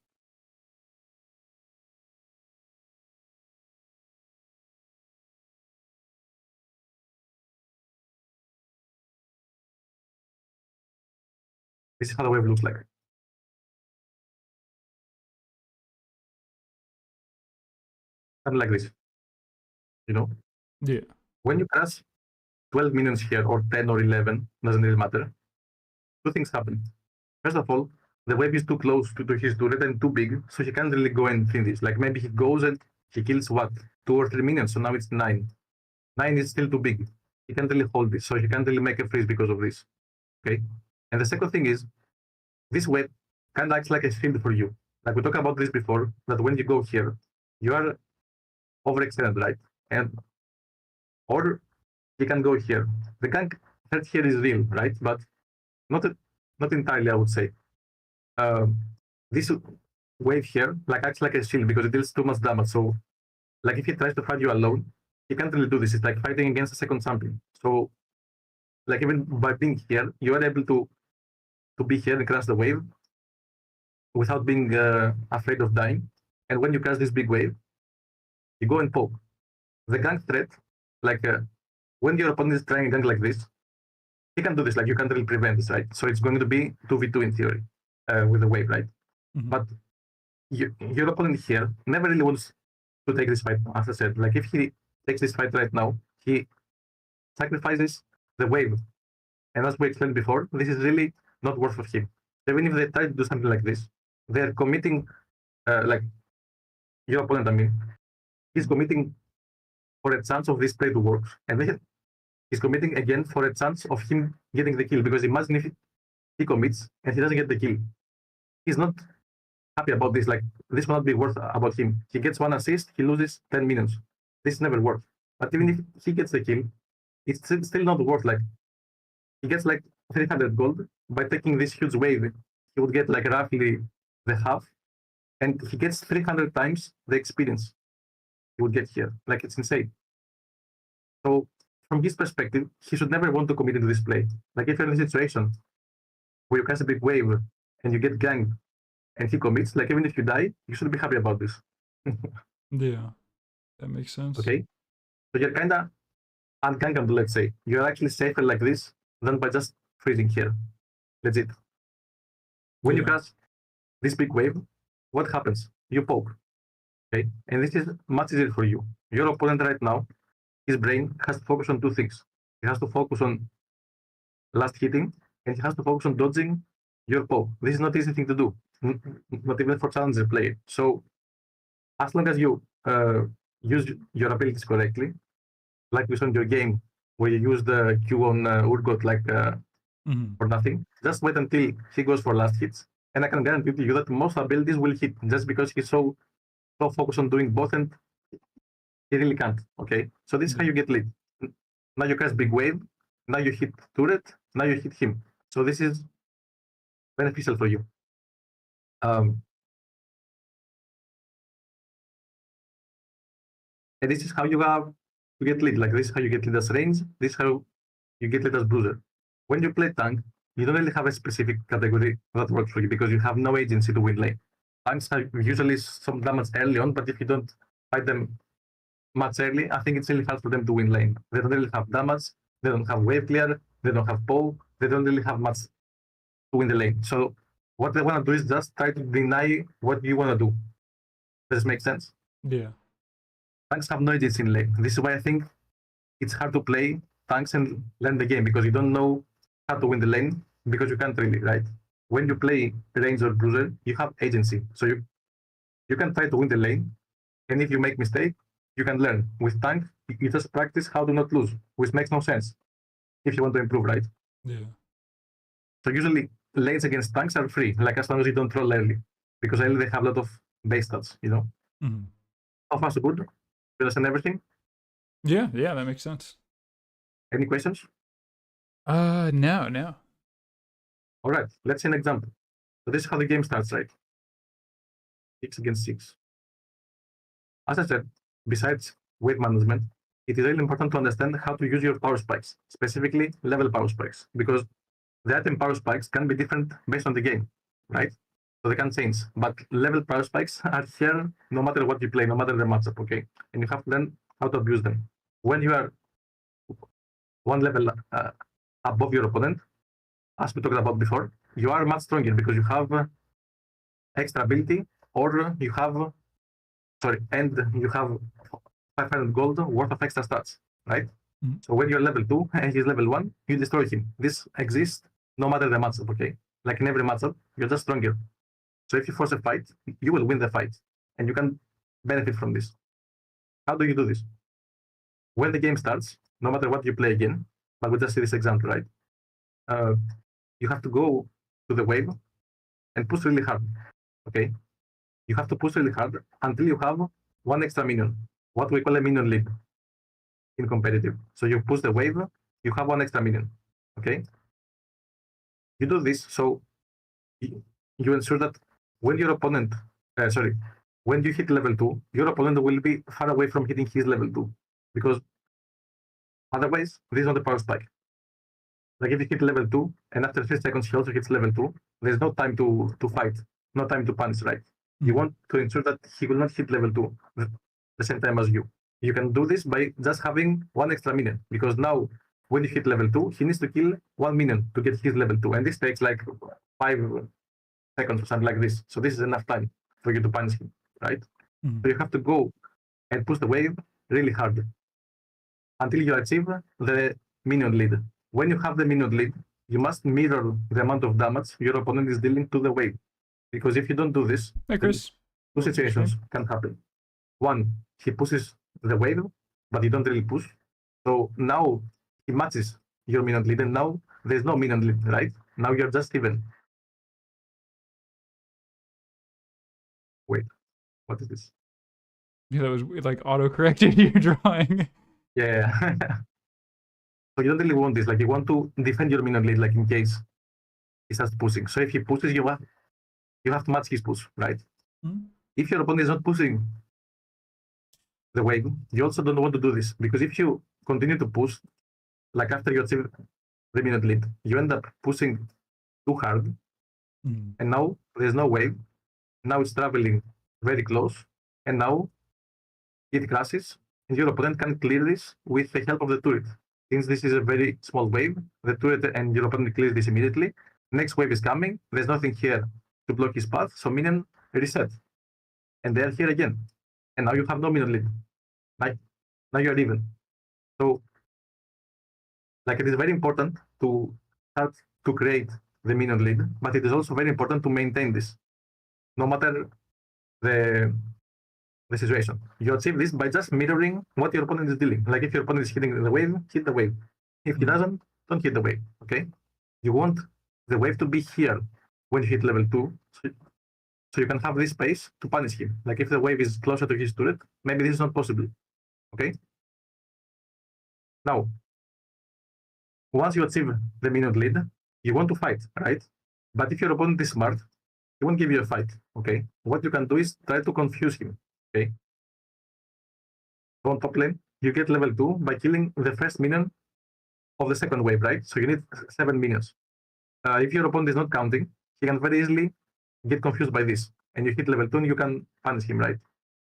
This is how the wave looks like. Something like this. You know? Yeah. When you crash 12 minions here, or 10 or 11, doesn't really matter, two things happen. First of all, the wave is too close to his turret and too big, so he can't really go and finish. Like maybe he goes and he kills what? 2 or 3 minions, so now it's 9. 9 is still too big. He can't really hold this, so he can't really make a freeze because of this. Okay? And the second thing is, this wave kind of acts like a shield for you. Like we talked about this before, that when you go here, you are overextended, right? And or you can go here. The gank threat here is real, right? But not entirely, I would say. This wave here like acts like a shield because it deals too much damage. So, like if he tries to fight you alone, he can't really do this. It's like fighting against a second champion. So, like even by being here, you are able to be here and crash the wave without being afraid of dying. And when you crash this big wave, you go and poke. The gank threat, like when your opponent is trying a gank like this, he can do this. Like you can't really prevent this, right? So it's going to be 2v2 in theory with the wave, right? Mm-hmm. But your opponent here never really wants to take this fight. As I said, like if he takes this fight right now, he sacrifices the wave. And as we explained before, this is really not worth of him. Even if they try to do something like this, they're committing, like your opponent, I mean, he's committing for a chance of this play to work. And he's committing again for a chance of him getting the kill. Because imagine if he commits and he doesn't get the kill. He's not happy about this. Like, this will not be worth about him. He gets 1 assist, he loses 10 minions. This is never worth. But even if he gets the kill, it's still not worth. Like, he gets like 300 gold by taking this huge wave. He would get like roughly the half, and he gets 300 times the experience he would get here. Like, it's insane. So from his perspective, he should never want to commit into this play. Like, if you're in a situation where you cast a big wave and you get ganked and he commits, like, even if you die, you should be happy about this. Yeah, that makes sense. Okay? So you're kind of ungankable, let's say. You're actually safer like this than by just freezing here. Legit. When you cast this big wave, what happens? You poke. Okay? And this is much easier for you. Your opponent right now, his brain has to focus on two things. He has to focus on last hitting, and he has to focus on dodging your poke. This is not an easy thing to do, not even for challenger play. So as long as you use your abilities correctly, like we saw in your game where you use the Q on Urgot like for nothing, just wait until he goes for last hits. And I can guarantee you that most abilities will hit just because he's so focused on doing both, and he really can't. Okay, so this is how you get lead. Now you cast big wave, now you hit turret, now you hit him. So this is beneficial for you. And this is how you have to get lead. Like, this is how you get lead as range. This is how you get lead as bruiser. When you play tank, you don't really have a specific category that works for you because you have no agency to win lane. Tanks have usually some damage early on, but if you don't fight them much early, I think it's really hard for them to win lane. They don't really have damage, they don't have wave clear, they don't have poke, they don't really have much to win the lane. So what they want to do is just try to deny what you want to do. Does this make sense? Yeah. Tanks have no agency in lane. This is why I think it's hard to play tanks and learn the game, because you don't know how to win the lane, because you can't really, right? When you play range or bruiser, you have agency. So you can try to win the lane, and if you make mistake, you can learn. With tank, you just practice how to not lose, which makes no sense if you want to improve, right? Yeah. So usually lanes against tanks are free, like as long as you don't troll early, because early they have a lot of base stats, you know? Mm-hmm. How far so good? You understand everything? Yeah, that makes sense. Any questions? No. All right, let's see an example. So this is how the game starts, right? 6 against 6. As I said, besides wave management, it is really important to understand how to use your power spikes, specifically level power spikes, because the item power spikes can be different based on the game, right? So they can change, but level power spikes are here no matter what you play, no matter the matchup, okay? And you have to learn how to abuse them. When you are one level above your opponent, as we talked about before, you are much stronger because you have extra ability, or you have, and you have 500 gold worth of extra stats, right? Mm-hmm. So when you're level 2 and he's level 1, you destroy him. This exists no matter the matchup, okay? Like in every matchup, you're just stronger. So if you force a fight, you will win the fight, and you can benefit from this. How do you do this? When the game starts, no matter what you play again, but we just see this example, right? You have to go to the wave and push really hard, okay? You have to push really hard until you have one extra minion, what we call a minion lead in competitive. So you push the wave, you have one extra minion, okay? You do this so you ensure that when your opponent, when you hit level 2, your opponent will be far away from hitting his level 2, because otherwise, this is not a power spike. Like if you hit level 2, and after 3 seconds he also hits level 2, there's no time to fight, no time to punish, right? You want to ensure that he will not hit level 2 the same time as you. You can do this by just having one extra minion, because now when you hit level 2, he needs to kill 1 minion to get his level 2, and this takes like 5 seconds or something like this. So this is enough time for you to punish him, right? Mm-hmm. So you have to go and push the wave really hard until you achieve the minion lead. When you have the minion lead, you must mirror the amount of damage your opponent is dealing to the wave. Because if you don't do this, hey, Chris, two situations can happen. One, he pushes the wave, but you don't really push. So now he matches your minion lead, and now there's no minion lead, right? Now you're just even. What is this? Yeah, that was like auto-corrected your drawing. Yeah. So you don't really want this. Like you want to defend your minion lead, like in case he starts pushing. So if he pushes, you have to match his push, right? Mhm. If your opponent is not pushing the wave, you also don't want to do this because if you continue to push, like after you achieve the minute lead, you end up pushing too hard, and now there's no wave. Now it's traveling very close, and now it crashes, and your opponent can clear this with the help of the turret. Since this is a very small wave, the turret and your opponent clears this immediately. Next wave is coming. There's nothing here to block his path, so minion reset, and they're here again, and now you have no minion lead. Like now you're even. So, like it is very important to start to create the minion lead, but it is also very important to maintain this, no matter the situation. You achieve this by just mirroring what your opponent is dealing. Like if your opponent is hitting the wave, hit the wave. If he doesn't, don't hit the wave. Okay? You want the wave to be here when you hit level 2, so you can have this space to punish him. Like if the wave is closer to his turret, maybe this is not possible. Okay? Now, once you achieve the minion lead, you want to fight, right? But if your opponent is smart, he won't give you a fight. Okay? What you can do is try to confuse him. Okay? On top lane, you get level 2 by killing the first minion of the second wave, right? So you need 7 minions. If your opponent is not counting, he can very easily get confused by this. And you hit level 2 and you can punish him, right?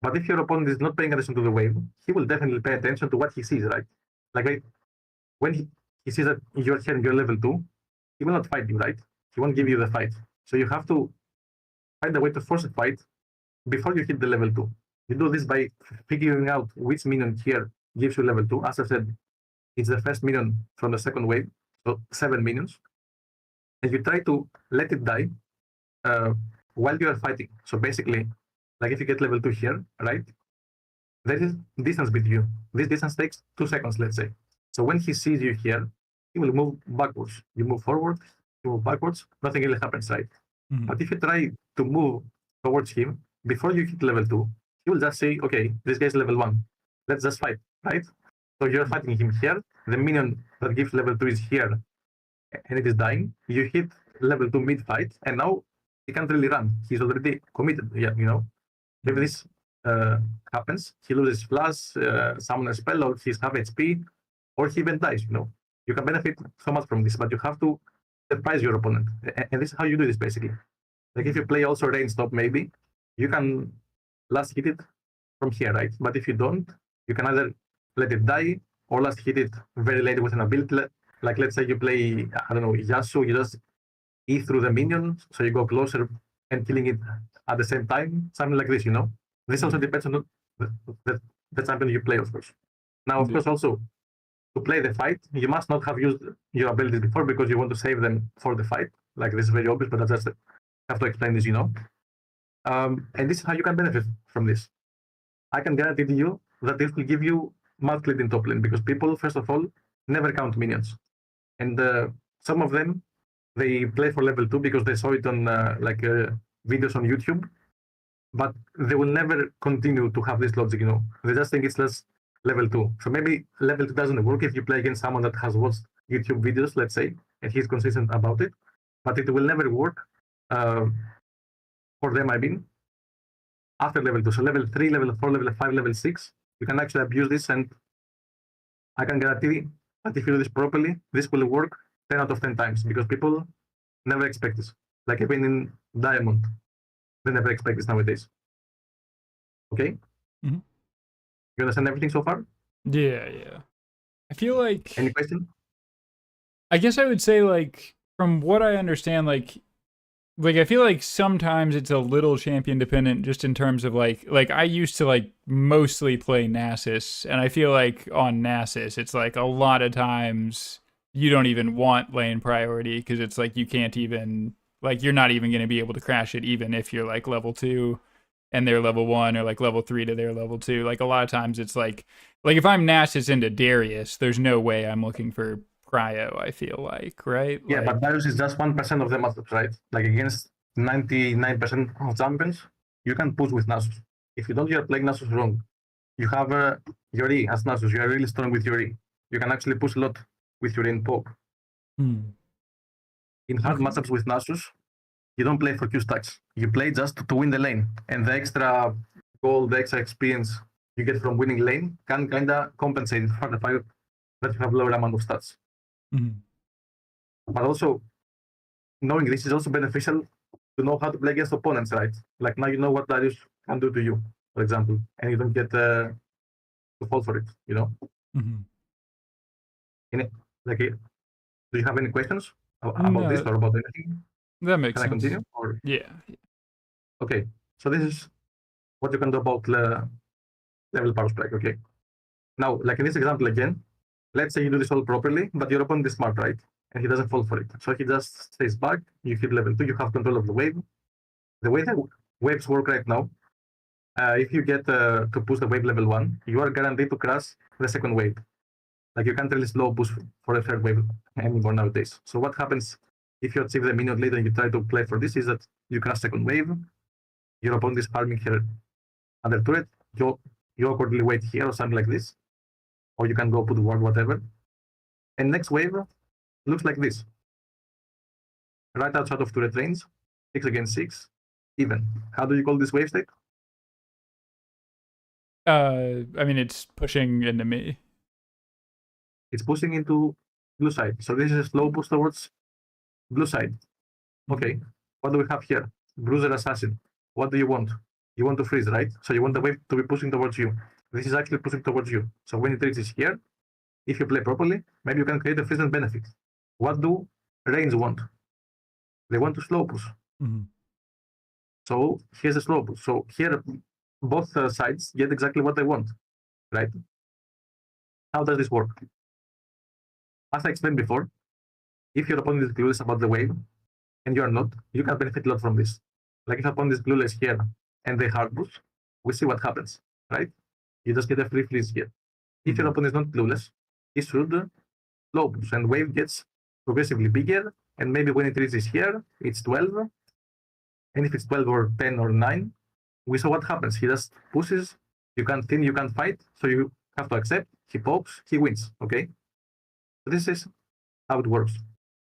But if your opponent is not paying attention to the wave, he will definitely pay attention to what he sees, right? Like when he sees that you're here and you're level 2, he will not fight you, right? He won't give you the fight. So you have to find a way to force a fight before you hit the level 2. You do this by figuring out which minion here gives you level 2. As I said, it's the first minion from the second wave, so 7 minions. And you try to let it die while you are fighting. So basically, like if you get level 2 here, right? There is distance between you. This distance takes 2 seconds, let's say. So when he sees you here, he will move backwards. You move forward, you move backwards, nothing really happens, right? But if you try to move towards him before you hit level 2, he will just say, okay, this guy's level 1. Let's just fight, right? So you're fighting him here. The minion that gives level 2 is here, and it is dying. You hit level 2 mid-fight, and now he can't really run. He's already committed, yeah, you know? If this happens, he loses flash, summon a spell, or he's half HP, or he even dies, you know? You can benefit so much from this, but you have to surprise your opponent. And this is how you do this, basically. Like if you play also range stop, maybe, you can last hit it from here, right? But if you don't, you can either let it die or last hit it very late with an ability. Like let's say you play, I don't know, Yasuo, you just E through the minion, so you go closer and killing it at the same time, something like this, you know? This also depends on the champion you play, of course. Now, of course, also, to play the fight, you must not have used your abilities before because you want to save them for the fight. Like this is very obvious, but I just have to explain this, you know? And this is how you can benefit from this. I can guarantee to you that this will give you mouth lead in top lane because people, first of all, never count minions. And some of them, they play for level 2 because they saw it on videos on YouTube, but they will never continue to have this logic, you know? They just think it's less level 2. So maybe level 2 doesn't work if you play against someone that has watched YouTube videos, let's say, and he's consistent about it, but it will never work for them, I mean, after level 2. So level 3, level 4, level 5, level 6, you can actually abuse this, and I can guarantee that if you do this properly, this will work 10 out of 10 times because people never expect this. Like even in Diamond, they never expect this nowadays. Okay? Mm-hmm. You understand everything so far? Yeah. I feel like... Any question? I guess I would say, like, from what I understand, like I feel like sometimes it's a little champion dependent just in terms of like I used to like mostly play Nasus, and I feel like on Nasus it's like a lot of times you don't even want lane priority because it's like you can't even, like, you're not even going to be able to crash it even if you're like level 2 and they're level 1 or like level 3 to their level 2. Like a lot of times it's like if I'm Nasus into Darius, there's no way I'm looking for cryo, I feel like, right? Yeah, like, but Darius is just 1% of the matchups, right? Like against 99% of champions, you can push with Nasus. If you don't, you're playing Nasus wrong. You have your E as Nasus. You are really strong with your E. You can actually push a lot with your E and poke. In hard Okay. matchups with Nasus, you don't play for Q stacks. You play just to win the lane. And the extra gold, the extra experience you get from winning lane can kind of compensate for the fact that you have lower amount of stats. But also, knowing this is also beneficial to know how to play against opponents, right? Like now you know what Darius can do to you, for example, and you don't get to fall for it, you know? Like, do you have any questions about this or about anything? That makes Can I sense. continue? Or Yeah. okay, so this is what you can do about level power spike. Okay, now like in this example again, let's say you do this all properly, but your opponent is smart, right? And he doesn't fall for it, so he just stays back. You hit level 2, you have control of the wave. The way that waves work right now, if you get to push the wave level 1, you are guaranteed to crash the second wave. Like you can't really slow push for the third wave anymore nowadays. So what happens if you achieve the minion lead and you try to play for this is that you crash second wave, your opponent is farming here under turret, you awkwardly wait here or something like this, or you can go put ward, whatever. And next wave looks like this. Right outside of turret range, 6 against 6, even. How do you call this wave state? I mean, it's pushing into me. It's pushing into blue side. So this is a slow push towards blue side. Okay, what do we have here? Bruiser Assassin. What do you want? You want to freeze, right? So you want the wave to be pushing towards you. This is actually pushing towards you. So when it reaches here, if you play properly, maybe you can create a freeze and benefit. What do Reigns want? They want to slow push. So here's a slow push. So here, both sides get exactly what they want, right? How does this work? As I explained before, if your opponent is clueless about the wave, and you are not, you can benefit a lot from this. Like if opponent is clueless here and they hard push, we see what happens, right? You just get a free freeze here. If your opponent is not clueless, he should slow push, and wave gets progressively bigger, and maybe when it reaches here, it's 12. And if it's 12 or 10 or 9, we saw what happens. He just pushes, you can't thin, you can't fight, so you have to accept, he pokes, he wins, okay? So this is how it works.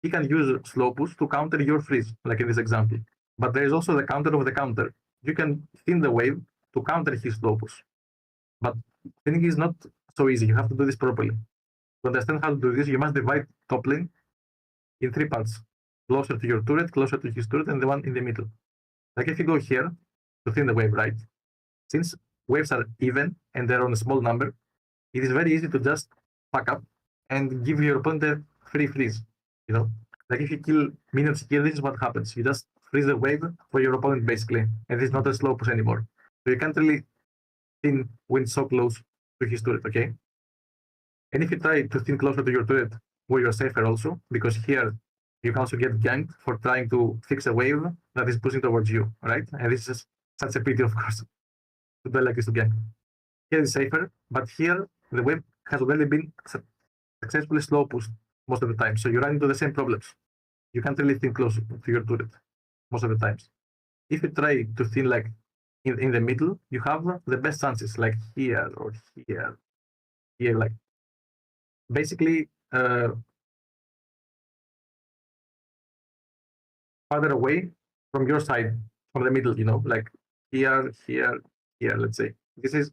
He can use slow push to counter your freeze, like in this example. But there is also the counter of the counter. You can thin the wave to counter his slow push. But thinning is not so easy. You have to do this properly. To understand how to do this, you must divide top lane in 3 parts. Closer to your turret, closer to his turret, and the one in the middle. Like if you go here to thin the wave, right? Since waves are even and they're on a small number, it is very easy to just pack up and give your opponent a free freeze. You know, like if you kill minions here, this is what happens. You just freeze the wave for your opponent basically, and it's not a slow push anymore. So you can't really thin when so close to his turret, okay? And if you try to thin closer to your turret, where you're safer also, because here you can also get ganked for trying to fix a wave that is pushing towards you, right? And this is such a pity, of course, to play like this to gank. Here is safer, but here the wave has already been successfully slow pushed most of the time. So you run into the same problems. You can't really thin close to your turret most of the times. If you try to thin like in the middle, you have the best chances, like here or here, here, like basically farther away from your side, from the middle, you know, like here, here, here, let's say. This is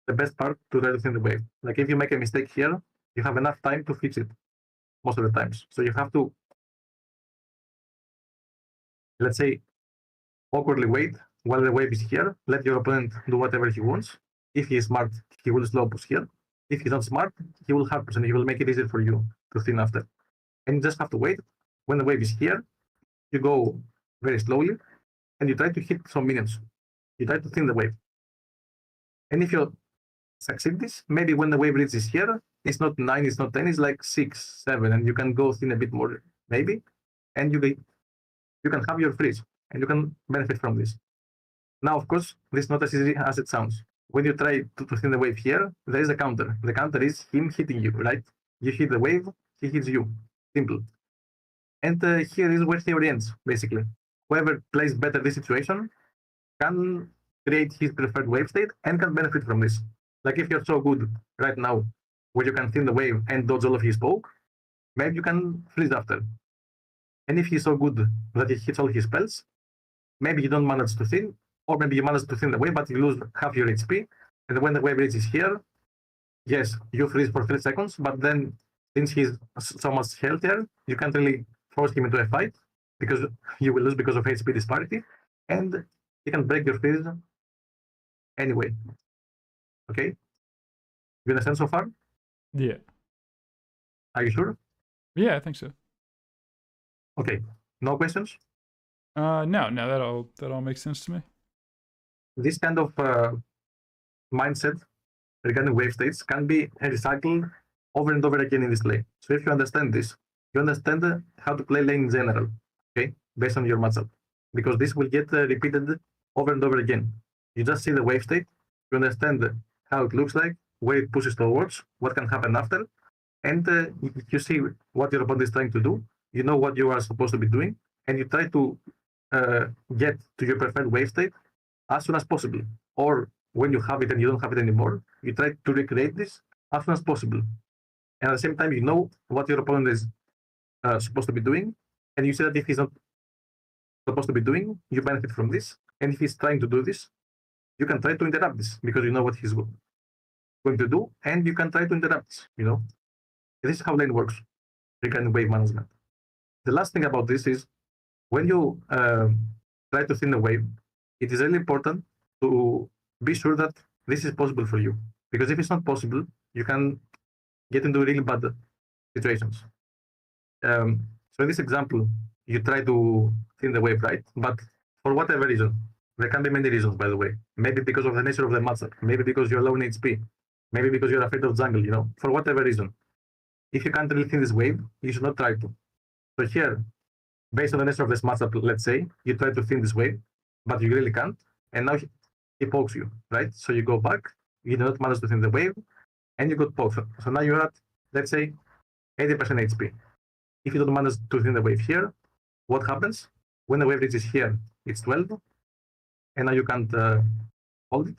the best part to try to thin the wave. Like if you make a mistake here, you have enough time to fix it most of the times. So you have to, let's say, awkwardly wait while the wave is here. Let your opponent do whatever he wants. If he is smart, he will slow push here. If he's not smart, he will hard push and he will make it easier for you to thin after. And you just have to wait. When the wave is here, you go very slowly and you try to hit some minions. You try to thin the wave. And if you succeed this, maybe when the wave reaches here, it's not 9, it's not 10, it's like 6, 7, and you can go thin a bit more, maybe, and you can have your freeze, and you can benefit from this. Now, of course, this is not as easy as it sounds. When you try to thin the wave here, there is a counter. The counter is him hitting you, right? You hit the wave, he hits you. Simple. And here is where theory ends, basically. Whoever plays better this situation can create his preferred wave state and can benefit from this. Like if you're so good right now, where you can thin the wave and dodge all of his poke, maybe you can freeze after. And if he's so good that he hits all his spells, maybe you don't manage to thin, or maybe you manage to thin the wave, but you lose half your HP. And when the wave reaches here, yes, you freeze for 3 seconds, but then since he's so much healthier, you can't really force him into a fight because you will lose because of HP disparity, and he can break your freeze anyway. Okay? You understand so far? Yeah. Are you sure? Yeah, I think so. Okay. No questions? No, that all makes sense to me. This kind of mindset regarding wave states can be recycled over and over again in this lane. So if you understand this, you understand how to play lane in general, okay, based on your matchup, because this will get repeated over and over again. You just see the wave state, you understand how it looks like, where it pushes towards, what can happen after, and you see what your opponent is trying to do, you know what you are supposed to be doing, and you try to get to your preferred wave state as soon as possible. Or when you have it and you don't have it anymore, you try to recreate this as soon as possible. And at the same time, you know what your opponent is supposed to be doing, and you see that if he's not supposed to be doing, you benefit from this. And if he's trying to do this, you can try to interrupt this because you know what he's going to do, and you can try to interrupt this, you know. This is how lane works regarding wave management. The last thing about this is when you try to thin the wave, it is really important to be sure that this is possible for you. Because if it's not possible, you can get into really bad situations. So in this example, you try to thin the wave, right? But for whatever reason, there can be many reasons, by the way. Maybe because of the nature of the matchup, maybe because you're low in HP, maybe because you're afraid of jungle, you know, for whatever reason. If you can't really thin this wave, you should not try to. So here, based on the nature of this matchup, let's say, you try to thin this wave, but you really can't, and now he pokes you, right? So you go back, you do not manage to thin the wave, and you got poked. So now you're at, let's say, 80% HP. If you don't manage to thin the wave here, what happens? When the wave reaches here, it's 12, and now you can't hold it.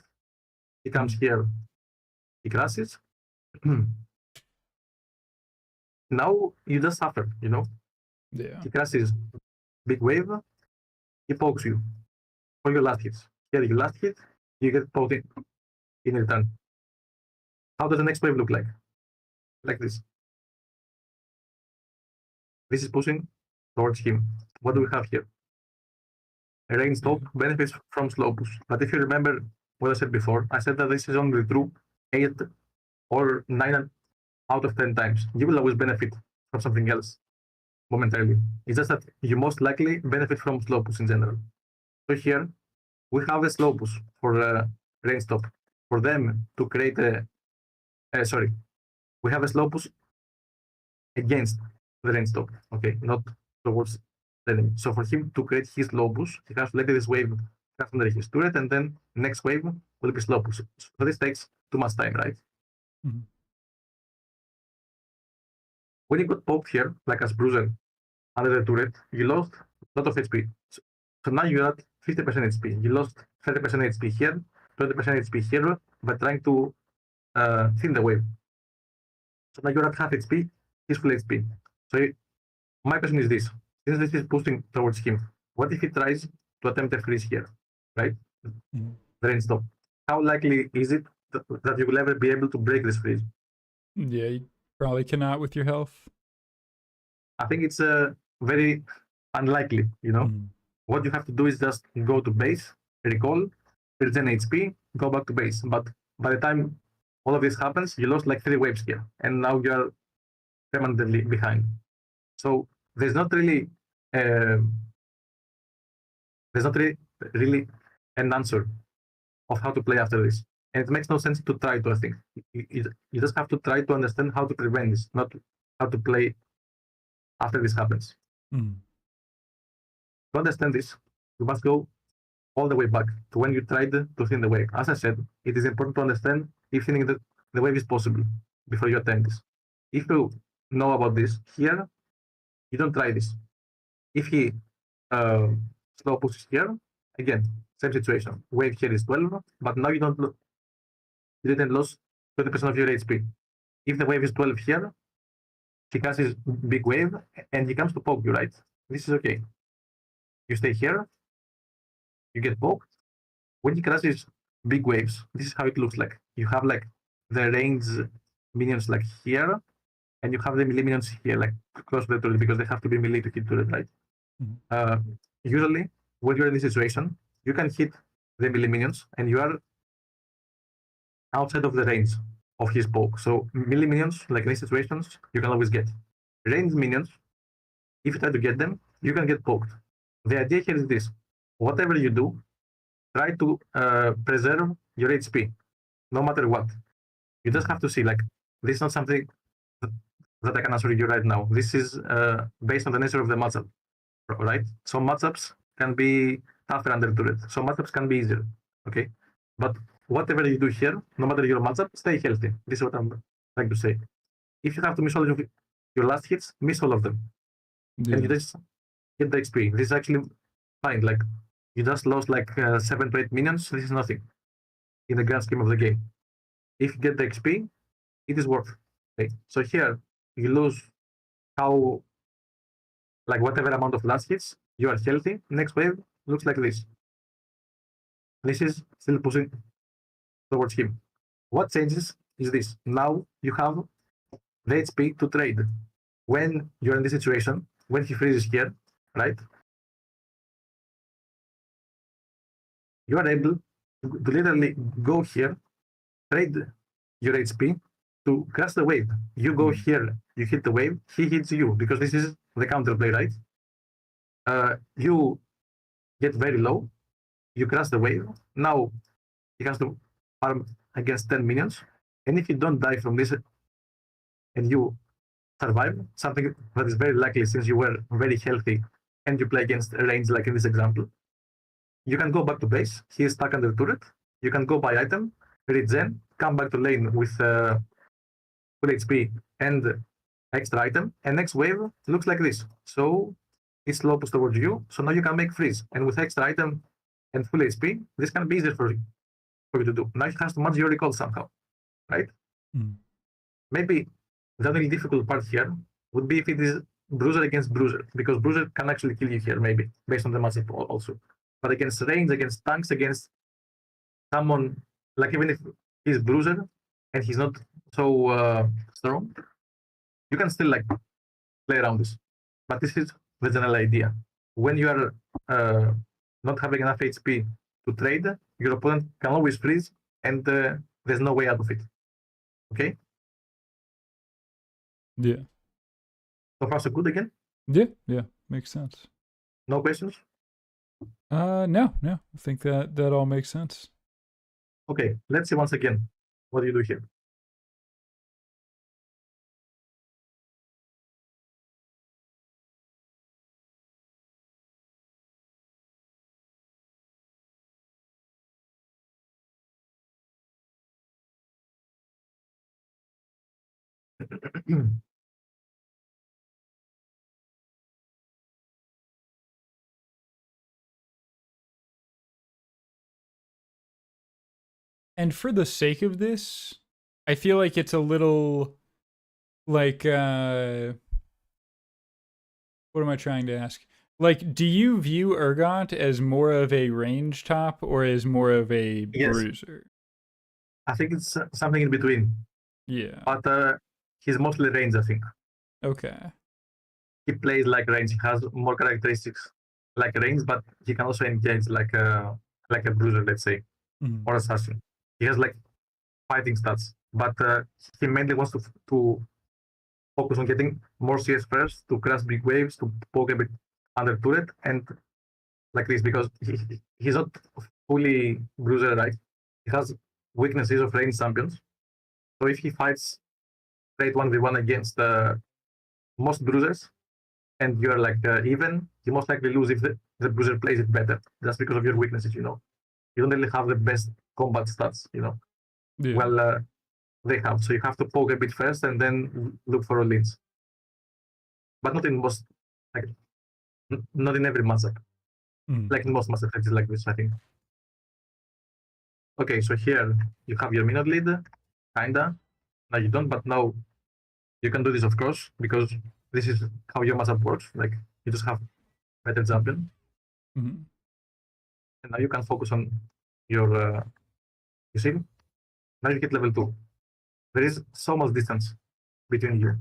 He comes here, he crashes. Now you just suffer, you know? Yeah. He crashes, big wave, he pokes you for your last hits. Here, your last hit, you get poked in return. How does the next wave look like? Like this. This is pushing towards him. What do we have here? A rain stop benefits from slow push. But if you remember what I said before, I said that this is only true 8 or 9 out of 10 times. You will always benefit from something else momentarily. It's just that you most likely benefit from slow push in general. So here we have a slow push for rain stop. For them to create we have a slow push against the rain stop, okay, not towards the enemy. So for him to create his slow push, he has to let this wave pass under his turret, and then next wave will be slow push. So this takes too much time, right? Mm-hmm. When you got poked here, like as Bruiser under the turret, you lost a lot of HP. So now you're at 50% HP. You lost 30% HP here, 20% HP here, by trying to thin the wave. So now you're at half HP, he's full HP. So my question is this: since this is pushing towards him, what if he tries to attempt a freeze here, right? Mm-hmm. The rain stop. How likely is it that you will ever be able to break this freeze? Yeah, you probably cannot with your health. I think it's very unlikely, you know? Mm-hmm. What you have to do is just go to base, recall, regen HP, go back to base. But by the time all of this happens, you lost like 3 waves here, and now you're permanently behind. So there's not really an answer of how to play after this. And it makes no sense to try to, I think. You just have to try to understand how to prevent this, not how to play after this happens. Mm-hmm. To understand this, you must go all the way back to when you tried to thin the wave. As I said, it is important to understand if thinning the wave is possible before you attempt this. If you know about this here, you don't try this. If he slow pushes here, again, same situation. Wave here is 12, but now you didn't lose 20% of your HP. If the wave is 12 here, he casts big wave and he comes to poke you, right? This is okay. You stay here, you get poked. When he crashes big waves, this is how it looks like. You have like the range minions like here, and you have the melee minions here, like close to the turret, because they have to be melee to hit turret, right? Usually, when you're in this situation, you can hit the melee minions, and you are outside of the range of his poke. So melee minions, like in these situations, you can always get. Ranged minions, if you try to get them, you can get poked. The idea here is this: whatever you do, try to preserve your HP, no matter what. You just have to see, like, this is not something that I can answer you right now. This is based on the nature of the matchup, right? Some matchups can be tougher under turret. Some matchups can be easier, okay? But whatever you do here, no matter your matchup, stay healthy. This is what I'm trying to say. If you have to miss all of your last hits, miss all of them. Yeah. And you just get the XP. This is actually fine. Like, you just lost like 7 to 8 minions. This is nothing in the grand scheme of the game. If you get the XP, it is worth. Okay? So here, you lose how, like, whatever amount of last hits, you are healthy. Next wave looks like this. This is still pushing towards him. What changes is this. Now you have the HP to trade. When you're in this situation, when he freezes here, right? You are able to literally go here, trade your HP to cast the wave. You go here, you hit the wave, he hits you, because this is the counterplay, right? You get very low, you crash the wave. Now he has to farm against 10 minions. And if you don't die from this and you survive, something that is very likely since you were very healthy and you play against a range like in this example, you can go back to base. He is stuck under turret. You can go buy item, regen, come back to lane with full HP and extra item. And next wave looks like this. So it's slow push towards you. So now you can make freeze. And with extra item and full HP, this can be easier for you to do. Now you have to match your recall somehow, right? Maybe the only difficult part here would be if it is Bruiser against Bruiser, because Bruiser can actually kill you here, maybe, based on the matchup also. But against range, against tanks, against someone, like even if he's Bruiser and he's not so strong, you can still like play around this. But this is the general idea. When you are not having enough HP to trade, your opponent can always freeze, and there's no way out of it. Okay? Yeah. So far, so good again? Yeah, makes sense. No questions? No. I think that all makes sense. Okay, let's see once again. What do you do here? And for the sake of this, I feel like it's a little like what am I trying to ask? Like, do you view Urgot as more of a range top or as more of a bruiser? I think it's something in between. Yeah. But he's mostly range, I think. Okay. He plays like range. He has more characteristics like range, but he can also engage like a bruiser, let's say, or assassin. He has like fighting stats, but he mainly wants to focus on getting more CS first, to crash big waves, to poke a bit under turret, and like this, because he's not fully bruiser, right? He has weaknesses of range champions. So if he fights straight 1v1 against most bruisers, and you're like even, you most likely lose if the bruiser plays it better, just because of your weaknesses, you know. You don't really have the best combat stats, you know. Yeah. Well, they have. So you have to poke a bit first and then look for leads. But not in most, like, not in every matchup. Like in most Mass Effect is like this, I think. Okay, so here you have your minute lead, kinda. Now you don't, but now you can do this, of course, because this is how your Mass Up works. Like you just have better champion, Mm-hmm. and now you can focus on your. You see, now you get level 2. There is so much distance between you.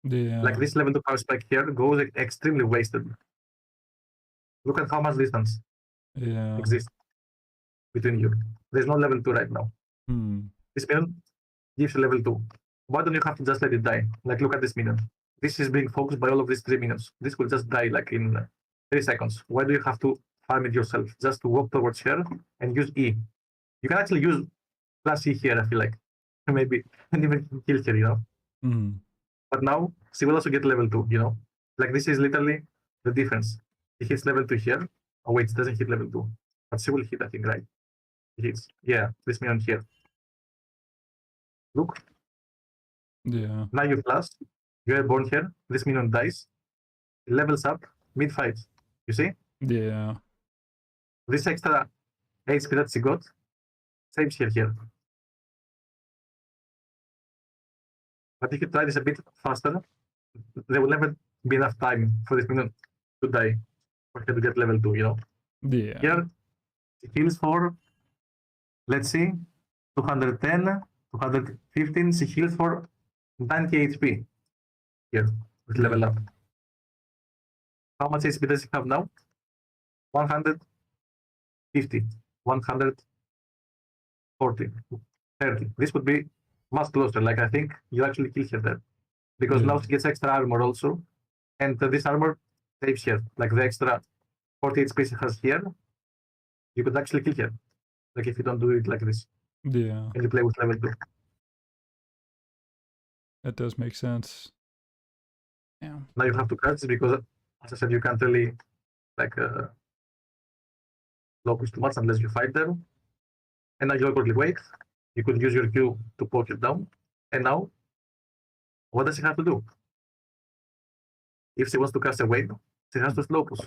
Yeah. Like this level 2 power spike here goes extremely wasted. Look at how much distance Yeah. exists between you. There's no level 2 right now. This minion gives you level 2. Why don't you have to just let it die? Like, look at this minion. This is being focused by all of these 3 minions. This will just die like in 3 seconds. Why do you have to farm it yourself? Just to walk towards her and use E. You can actually use plus E here, I feel like. Maybe and even kill her, you know? But now she will also get level 2, you know? Like, this is literally the difference. He hits level 2 here. Oh, wait, it doesn't hit level 2. But she will hit, I think, right? It hits. Yeah, this minion here. Look. Yeah. Now you flash. You are born here. This minion dies. It levels up mid-fight. You see? Yeah. This extra HP that she got saves her here. But if you try this a bit faster, there will never be enough time for this minion to die for her to get level 2, you know? Yeah. Here, it heals for, let's see, 210, 215. She heals for 90 HP here with level up. How much HP does she have now? 150, 140, 30. This would be much closer. Like, I think you actually kill her there. Because now she gets extra armor also. And this armor saves her. Like the extra 40 HP she has here, you could actually kill her. Like if you don't do it like this. Yeah. And you play with level 2. That does make sense. Yeah. Now you have to catch because, as I said, you can't really like locus too much unless you fight them. And now you awkwardly wait. You could use your Q to poke it down. And now, what does she have to do? If she wants to cast a wave, she has to slow push.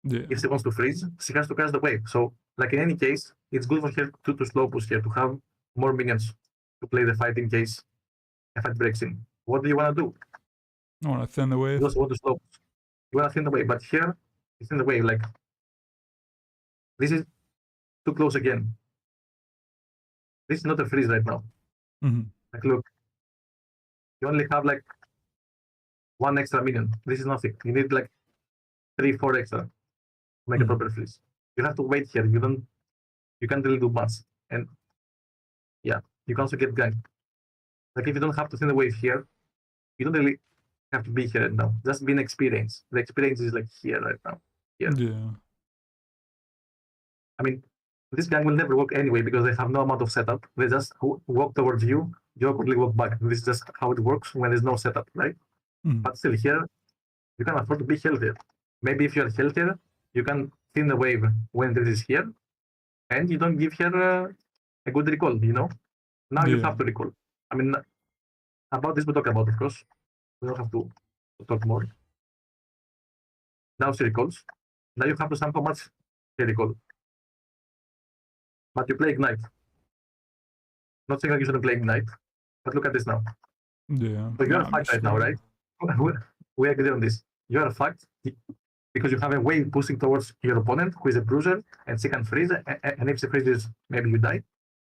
Yeah. If she wants to freeze, she has to cast the wave. So, like in any case, it's good for her to slow push here, to have more minions to play the fight in case a fight breaks in. What do you want to do? I want to thin the wave. You also want to slow push. You want to thin the wave, but here, it's in the wave. Like, this is too close again. This is not a freeze right now. Like, look, you only have like 1 extra minion. This is nothing. You need like 3, 4 extra to make a proper freeze. You have to wait here. You can't really do much. And yeah, you can also get ganked. Like if you don't have to thin the wave here, you don't really have to be here right now. Just be an experience. The experience is like here right now. Here. Yeah. I mean, this gang will never work anyway because they have no amount of setup. They just walk towards you, you awkwardly walk back. This is just how it works when there's no setup, right? But still here, you can afford to be healthier. Maybe if you're healthier, you can thin the wave when this is here, and you don't give her a good recall, you know? Now you have to recall. I mean, about this we talk about, of course. We don't have to talk more. Now she recalls. Now you have to sum how much she recall. But you play Ignite. Not saying that you shouldn't play Ignite, but look at this now. Yeah. So you're fucked right now, right? We agree on this. You're fucked because you have a wave pushing towards your opponent, who is a bruiser, and she can freeze. And if she freezes, maybe you die.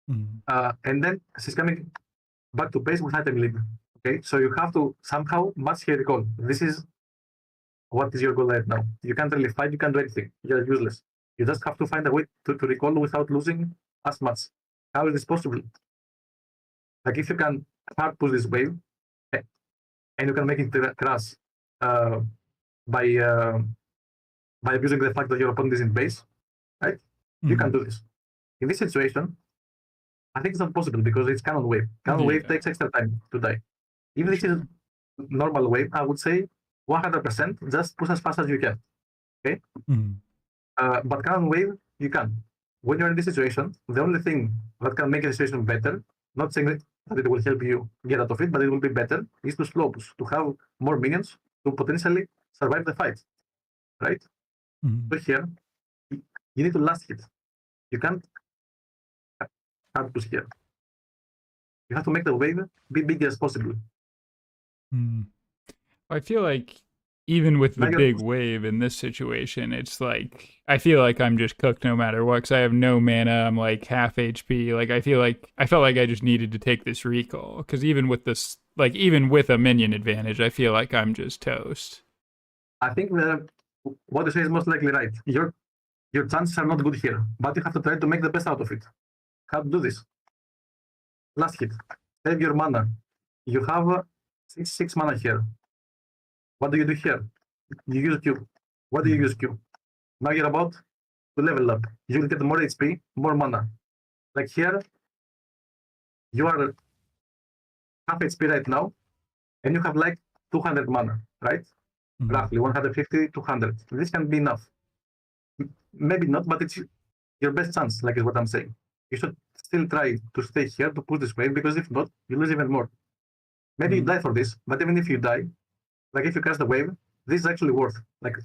And then she's coming back to base with item lead. Okay, so you have to somehow match her recall. This is what is your goal right now. You can't really fight. You can't do anything. You're useless. You just have to find a way to recall without losing as much. How is this possible? Like if you can hard push this wave, and you can make it crash by abusing the fact that your opponent is in base, right? You can do this. In this situation, I think it's not possible because it's Cannon Wave. Cannon Wave takes extra time to die. If this is normal wave, I would say 100% just push as fast as you can. Okay? But Cannon Wave, you can. When you're in this situation, the only thing that can make the situation better, not saying that it will help you get out of it, but it will be better, is to slow push, to have more minions to potentially survive the fight. Right? So here, You need to last hit. You can't hard push here. You have to make the wave be big as possible. I feel like even with the Now big wave in this situation, it's like I feel like I'm just cooked no matter what because I have no mana. I'm like half HP. Like I felt like I just needed to take this recall because even with this, like even with a minion advantage, I feel like I'm just toast. I think what you say is most likely right. Your chances are not good here, but you have to try to make the best out of it. How to do this? Last hit. Save your mana. You have 6 mana here. What do you do here? You use Q. What do you use Q? Now you're about to level up. You will get more HP, more mana. Like here, you are half HP right now, and you have like 200 mana, right? Roughly 150, 200. This can be enough. Maybe not, but it's your best chance, like is what I'm saying. You should still try to stay here to push this wave, because if not, you lose even more. Maybe you die for this, but even if you die, like if you cast the wave, this is actually worth. Like,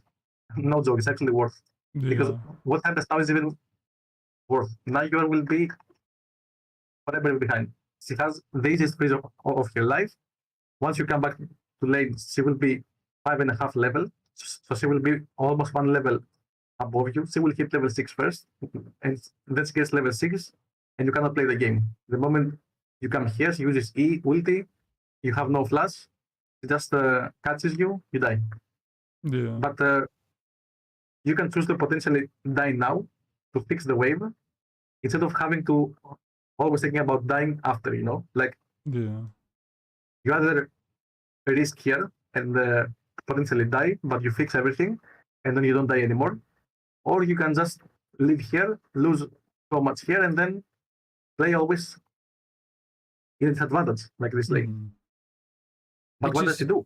no joke, it's actually worth. Because what happens now is even worth. Now you will be forever behind. She has the easiest freeze of her life. Once you come back to lane, she will be 5.5 level. So she will be almost 1 level above you. She will hit level 6 first, and then she gets level 6, and you cannot play the game. The moment you come here, she uses E, ulti, you have no flash, it just catches you, you die. Yeah. But you can choose to potentially die now to fix the wave, instead of having to always thinking about dying after, you know? Like, Yeah. you either risk here and potentially die, but you fix everything, and then you don't die anymore. Or you can just live here, lose so much here, and then play always in its advantage, like this lane. But what does it do?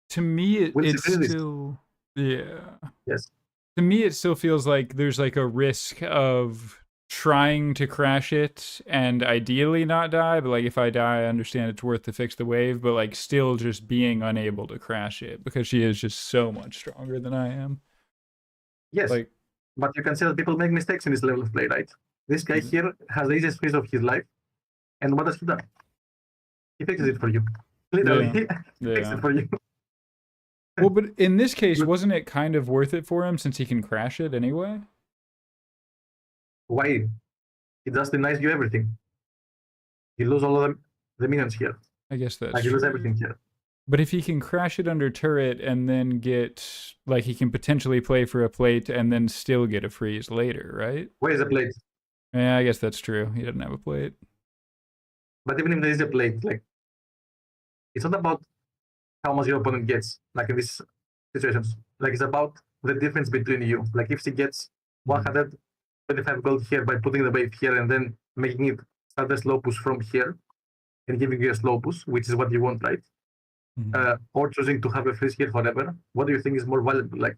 To me, it's finish still, yeah. Yes. To me, it still feels like there's like a risk of trying to crash it and ideally not die, but like if I die, I understand it's worth to fix the wave, but like still just being unable to crash it because she is just so much stronger than I am. Yes, Like, but you can see that people make mistakes in this level of play, right? This guy here has the easiest freeze of his life, and what does he do? He fixes it for you. Literally, he fixes it for you. Well, but in this case, wasn't it kind of worth it for him since he can crash it anyway? Why? He just denies you everything. You lose all of the minions here. I guess that's like you lose everything here. But if he can crash it under turret and then get, like, he can potentially play for a plate and then still get a freeze later, right? Where is the plate? Yeah, I guess that's true. He doesn't have a plate. But even if there is a plate, like, it's not about how much your opponent gets, like in these situations. Like, it's about the difference between you. Like, if she gets 125 gold here by putting the wave here and then making it start a slow push from here and giving you a slow push, which is what you want, right? Or choosing to have a freeze here forever, what do you think is more valuable? Like,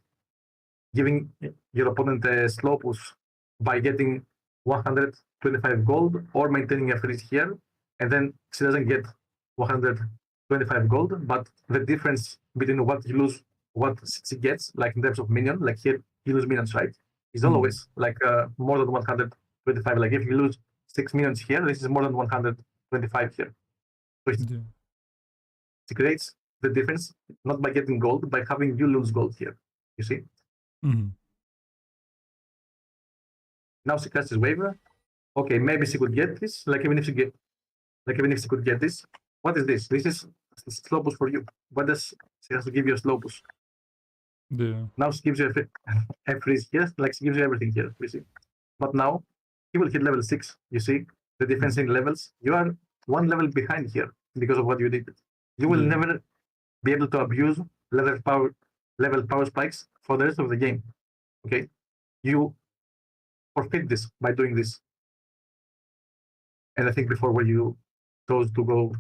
giving your opponent a slow push by getting 125 gold, or maintaining a freeze here, and then she doesn't get 125 gold, but the difference between what you lose, what she gets, like in terms of minion, like here you lose minions, right? Is always like more than 125. Like if you lose 6 minions here, this is more than 125 here. So it creates the difference not by getting gold, by having you lose gold here. You see? Now she casts this waiver. Okay, maybe she could get this. Like even if she could get this, what is this? This is slow push for you. What does she has to give you a slow push? Yeah. Now she gives you a freeze here, like she gives you everything here. You see? But now he will hit level 6. You see the difference in levels. You are 1 level behind here because of what you did. You will never be able to abuse level power spikes for the rest of the game. Okay, you forfeit this by doing this. And I think before where you chose to go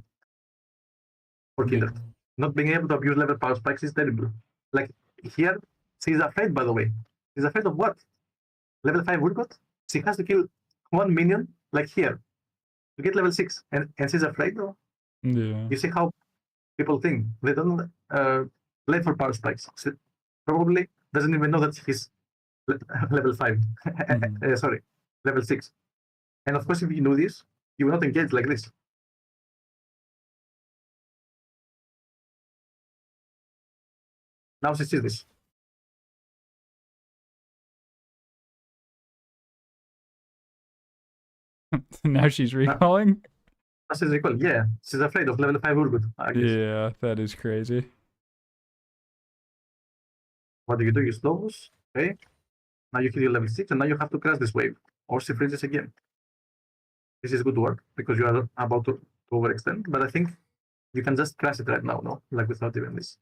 for Kindred, not being able to abuse level power spikes is terrible. Like here, she's afraid. By the way, she's afraid of what? Level 5 Urgot. She has to kill 1 minion like here to get level 6, and she's afraid. Yeah. You see how people think they don't play for power spikes. She probably doesn't even know that he's level 5. Sorry, level 6. And of course, if you do this, you will not engage like this. Now she sees this. Now she's recalling? Now she's recall. Yeah, she's afraid of level 5 Urgut, I guess. Yeah, that is crazy. What do? You slows, okay? Now you hit your level 6, and now you have to crash this wave, or she freezes again. This is good work, because you are about to overextend, but I think you can just crash it right now, no? Like without even this.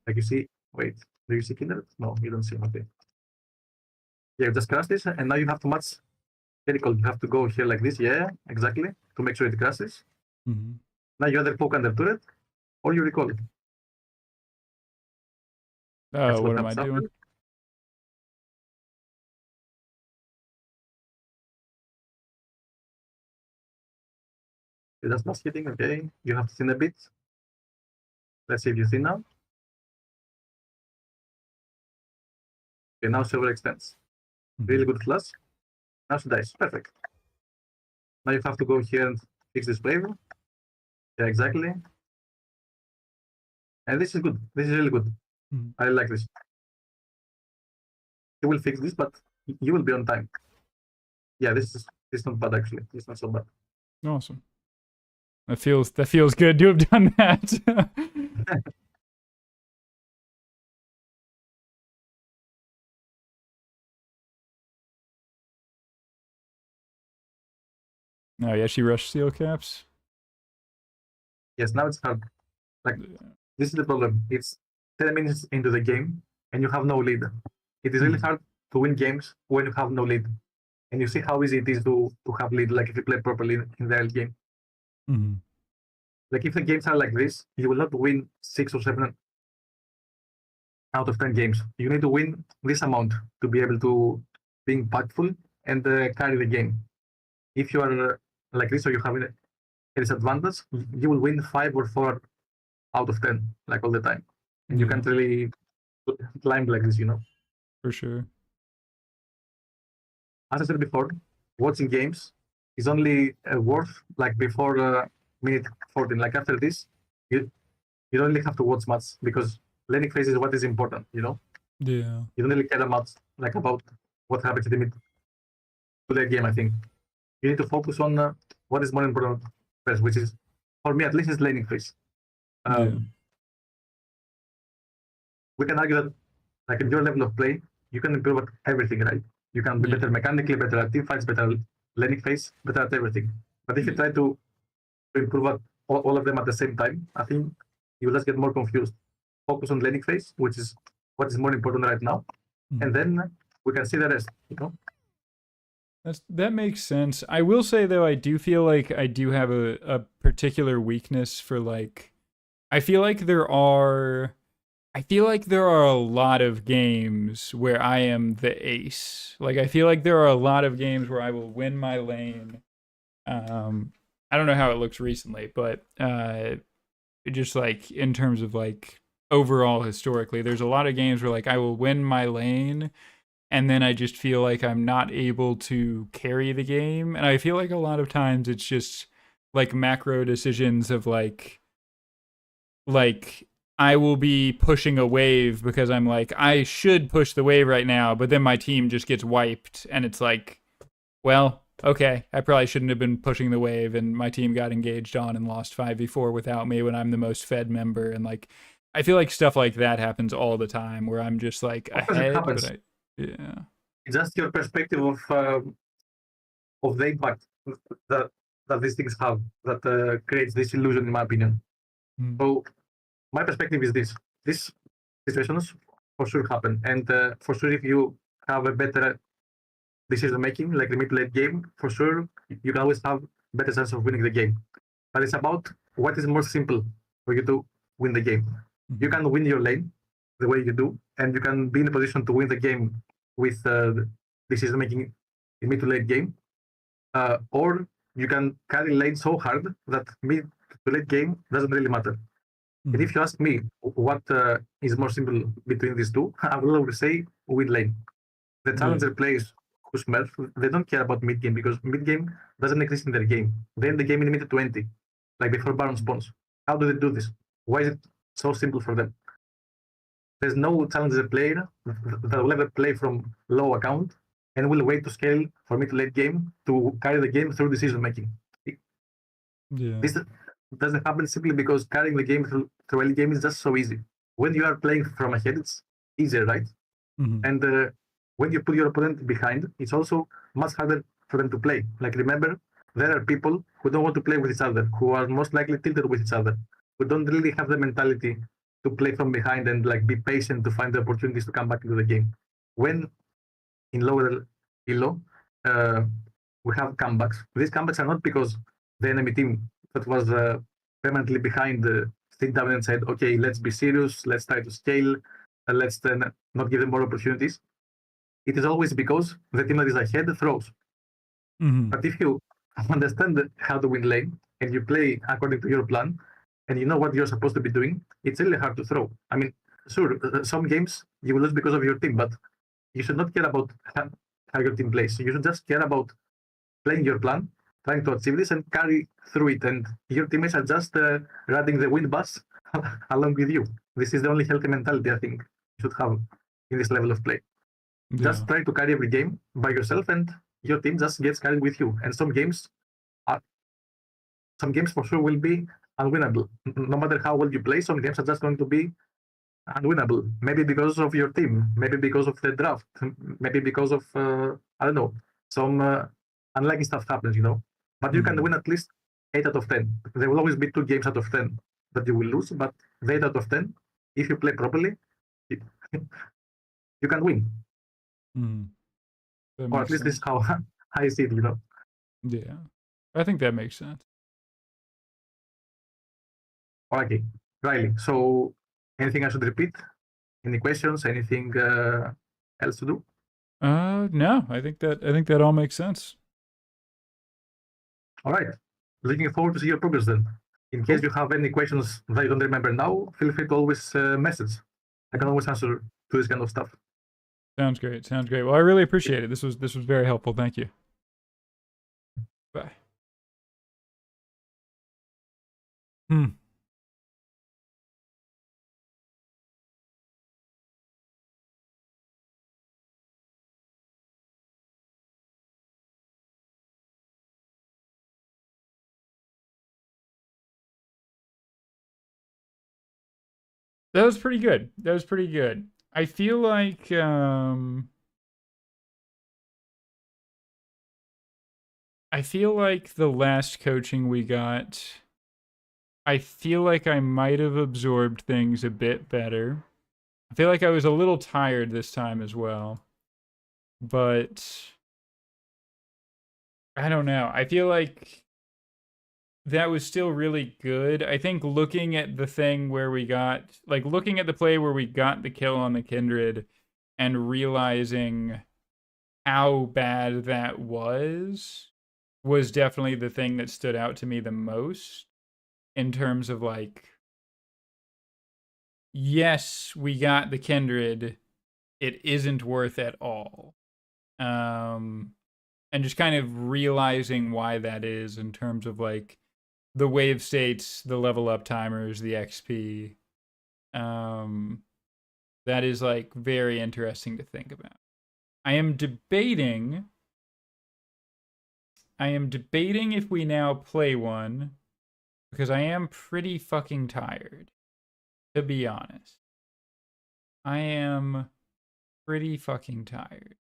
Like you see, wait, do you see Kindred? No, you don't see, okay. Yeah, just crash this, and now you have to match Jericho. You have to go here like this, yeah, exactly, to make sure it crashes. Now you either poke under turret, or you recall. Oh, what am I doing? You're just not hitting, okay. You have to thin a bit. Let's see if you thin now. Okay, now she overextends. Really good flush. Now she dies. Perfect. Now you have to go here and fix this wave. Yeah, exactly. And this is good. This is really good. I like this. You will fix this, but you will be on time. Yeah, this is not bad actually. It's not so bad. Awesome. That feels good to have done that. Oh yeah, she rushed seal caps. Yes, now it's hard. Like this is the problem. It's 10 minutes into the game and you have no lead. It is really hard to win games when you have no lead. And you see how easy it is to have lead, like if you play properly in the early game. Like if the games are like this, you will not win 6 or 7 out of 10 games. You need to win this amount to be able to be impactful and carry the game. If you are like this, or you have a disadvantage, you will win 5 or 4 out of 10, like all the time. And you can't really climb like this, you know. For sure. As I said before, watching games is only worth like before minute 14. Like after this, you don't really have to watch much because laning phase is what is important, you know. Yeah. You don't really care much like about what happens in the mid to the game. I think you need to focus on what is more important first, which is for me at least is laning phase. We can argue that like in your level of play, you can improve at everything, right? You can be better mechanically, better at team fights, better laning phase, better at everything. But if you try to improve at all of them at the same time, I think you will just get more confused. Focus on laning phase, which is what is more important right now, and then we can see the rest, you know. That makes sense. I will say though, I do feel like I do have a particular weakness for like, I feel like there are a lot of games where I am the ace. Like I feel like there are a lot of games where I will win my lane. I don't know how it looks recently, but just like in terms of like overall historically, there's a lot of games where like I will win my lane and then I just feel like I'm not able to carry the game. And I feel like a lot of times it's just like macro decisions of like I will be pushing a wave because I'm like, I should push the wave right now, but then my team just gets wiped and it's like, well, okay, I probably shouldn't have been pushing the wave and my team got engaged on and lost 5v4 without me when I'm the most fed member. And like, I feel like stuff like that happens all the time where I'm just like ahead, but yeah. It's just your perspective of the impact that these things have that creates this illusion, in my opinion. So my perspective is this: these situations for sure happen, and for sure, if you have a better decision making, like the mid-late game, for sure you can always have better chance of winning the game. But it's about what is more simple for you to win the game. You can win your lane the way you do, and you can be in a position to win the game with decision making in mid to late game, or you can carry lane so hard that mid to late game doesn't really matter. And if you ask me what is more simple between these two, I will always say win lane. The challenger players who smurf, they don't care about mid game because mid game doesn't exist in their game. They end the game in minute 20, like before Baron spawns. How do they do this? Why is it so simple for them? There's no challenger player that will ever play from low account and will wait to scale for mid to late game to carry the game through decision making. Yeah. This doesn't happen simply because carrying the game through early game is just so easy. When you are playing from ahead, it's easier, right? And when you put your opponent behind, it's also much harder for them to play. Like remember, there are people who don't want to play with each other, who are most likely tilted with each other, who don't really have the mentality to play from behind and like be patient to find the opportunities to come back into the game. When in lower elo, we have comebacks. These comebacks are not because the enemy team that was permanently behind sit down and said, okay, let's be serious, let's try to scale, let's not give them more opportunities. It is always because the team that is ahead throws. But if you understand how to win lane and you play according to your plan and you know what you're supposed to be doing, it's really hard to throw. I mean, sure, some games you will lose because of your team, but you should not care about how your team plays. You should just care about playing your plan, trying to achieve this and carry through it. And your teammates are just riding the wind bus along with you. This is the only healthy mentality I think you should have in this level of play. Yeah. Just try to carry every game by yourself and your team just gets carried with you. And some games for sure will be unwinnable. No matter how well you play, some games are just going to be unwinnable. Maybe because of your team, maybe because of the draft, maybe because of I don't know, some unlucky stuff happens, you know. But you can win at least 8 out of 10. There will always be 2 games out of 10 that you will lose, but the 8 out of 10, if you play properly, you can win. Or at least this is how I see it, you know. Yeah, I think that makes sense. Okay, Riley. So, anything I should repeat? Any questions? Anything else to do? No, I think that all makes sense. All right. Looking forward to see your progress then. In case you have any questions that you don't remember now, feel free to always message. I can always answer to this kind of stuff. Sounds great. Well, I really appreciate it. This was very helpful. Thank you. Bye. That was pretty good. I feel like the last coaching we got, I feel like I might have absorbed things a bit better. I feel like I was a little tired this time as well. But I don't know. I feel like that was still really good. I think looking at the thing where we got, like looking at the play where we got the kill on the Kindred and realizing how bad that was definitely the thing that stood out to me the most in terms of like, yes, we got the Kindred. It isn't worth at all. And just kind of realizing why that is in terms of like the wave states, the level up timers, the XP. That is like very interesting to think about. I am debating if we now play one because I am pretty fucking tired, to be honest. I am pretty fucking tired.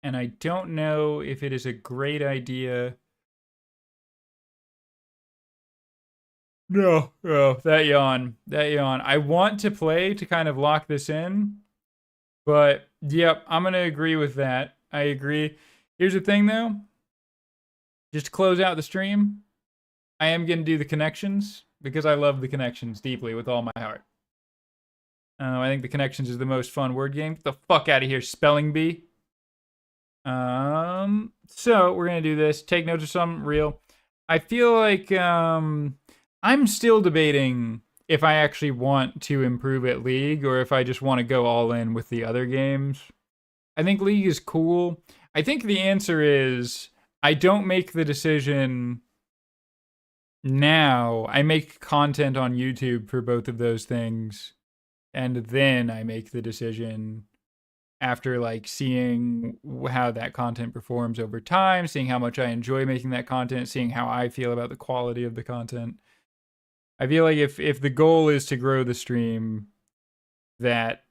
And I don't know if it is a great idea. No, that yawn. I want to play to kind of lock this in. But, yep, I'm going to agree with that. I agree. Here's the thing, though. Just to close out the stream, I am going to do the connections because I love the connections deeply with all my heart. I think the connections is the most fun word game. Get the fuck out of here, spelling bee. So we're going to do this. Take notes of something real. I feel like I'm still debating if I actually want to improve at League or if I just want to go all in with the other games. I think League is cool. I think the answer is I don't make the decision now. I make content on YouTube for both of those things, and then I make the decision after like seeing how that content performs over time, seeing how much I enjoy making that content, seeing how I feel about the quality of the content. I feel like if the goal is to grow the stream, that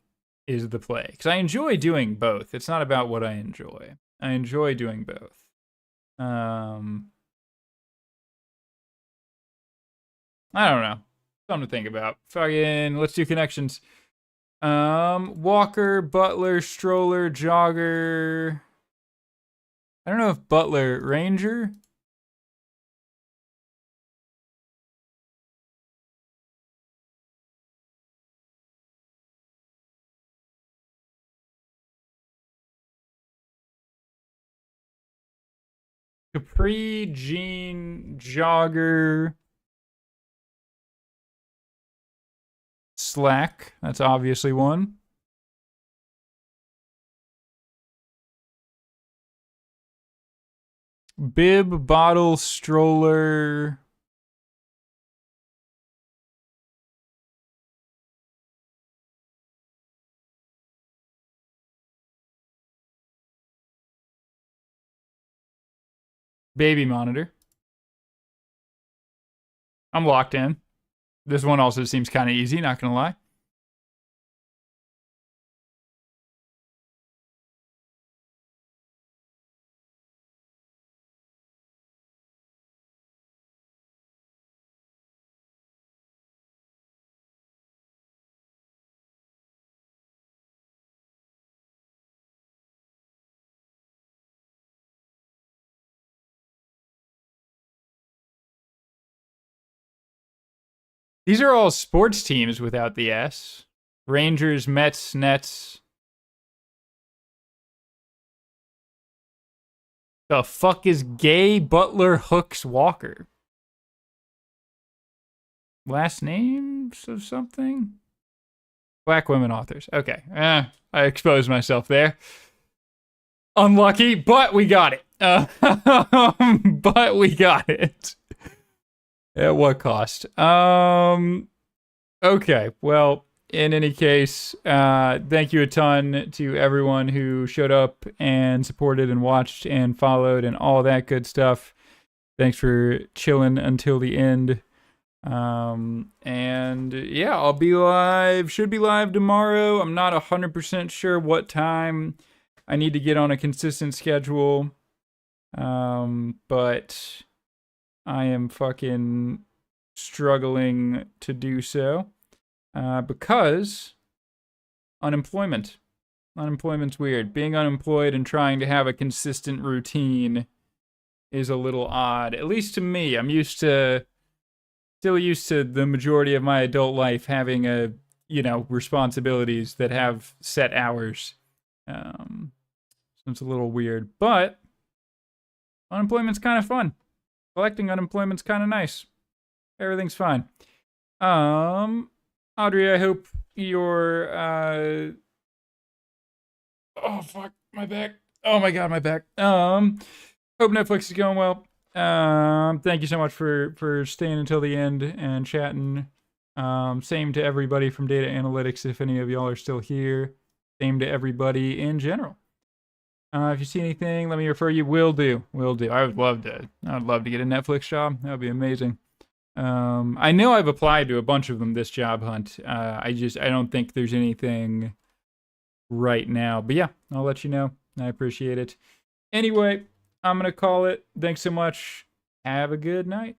is the play. Because I enjoy doing both. It's not about what I enjoy. I enjoy doing both. I don't know. Something to think about. Fucking, let's do connections. Walker, Butler, Stroller, Jogger. I don't know if Butler, Ranger. Capri, Jean, Jogger. Slack, that's obviously one. Bib, Bottle, Stroller. Baby Monitor. I'm locked in. This one also seems kind of easy, not gonna lie. These are all sports teams without the S. Rangers, Mets, Nets. The fuck is Gay, Butler, Hooks, Walker? Last names of something? Black women authors. Okay. I exposed myself there. Unlucky, but we got it. But we got it. At what cost? Okay, well, in any case, thank you a ton to everyone who showed up and supported and watched and followed and all that good stuff. Thanks for chilling until the end. And yeah, I'll be live, should be live tomorrow. I'm not 100% sure what time. I need to get on a consistent schedule. But I am fucking struggling to do so because unemployment. Unemployment's weird. Being unemployed and trying to have a consistent routine is a little odd, at least to me. I'm still used to the majority of my adult life having responsibilities that have set hours. So it's a little weird, but unemployment's kind of fun. Collecting unemployment's kind of nice. Everything's fine. Audrey, I hope you're, oh, fuck, my back. Oh, my God, my back. Hope Netflix is going well. Thank you so much for staying until the end and chatting. Same to everybody from Data Analytics, if any of y'all are still here. Same to everybody in general. If you see anything, let me refer you. Will do. I would love to get a Netflix job. That would be amazing. I know I've applied to a bunch of them this job hunt. I don't think there's anything right now. But yeah, I'll let you know. I appreciate it. Anyway, I'm going to call it. Thanks so much. Have a good night.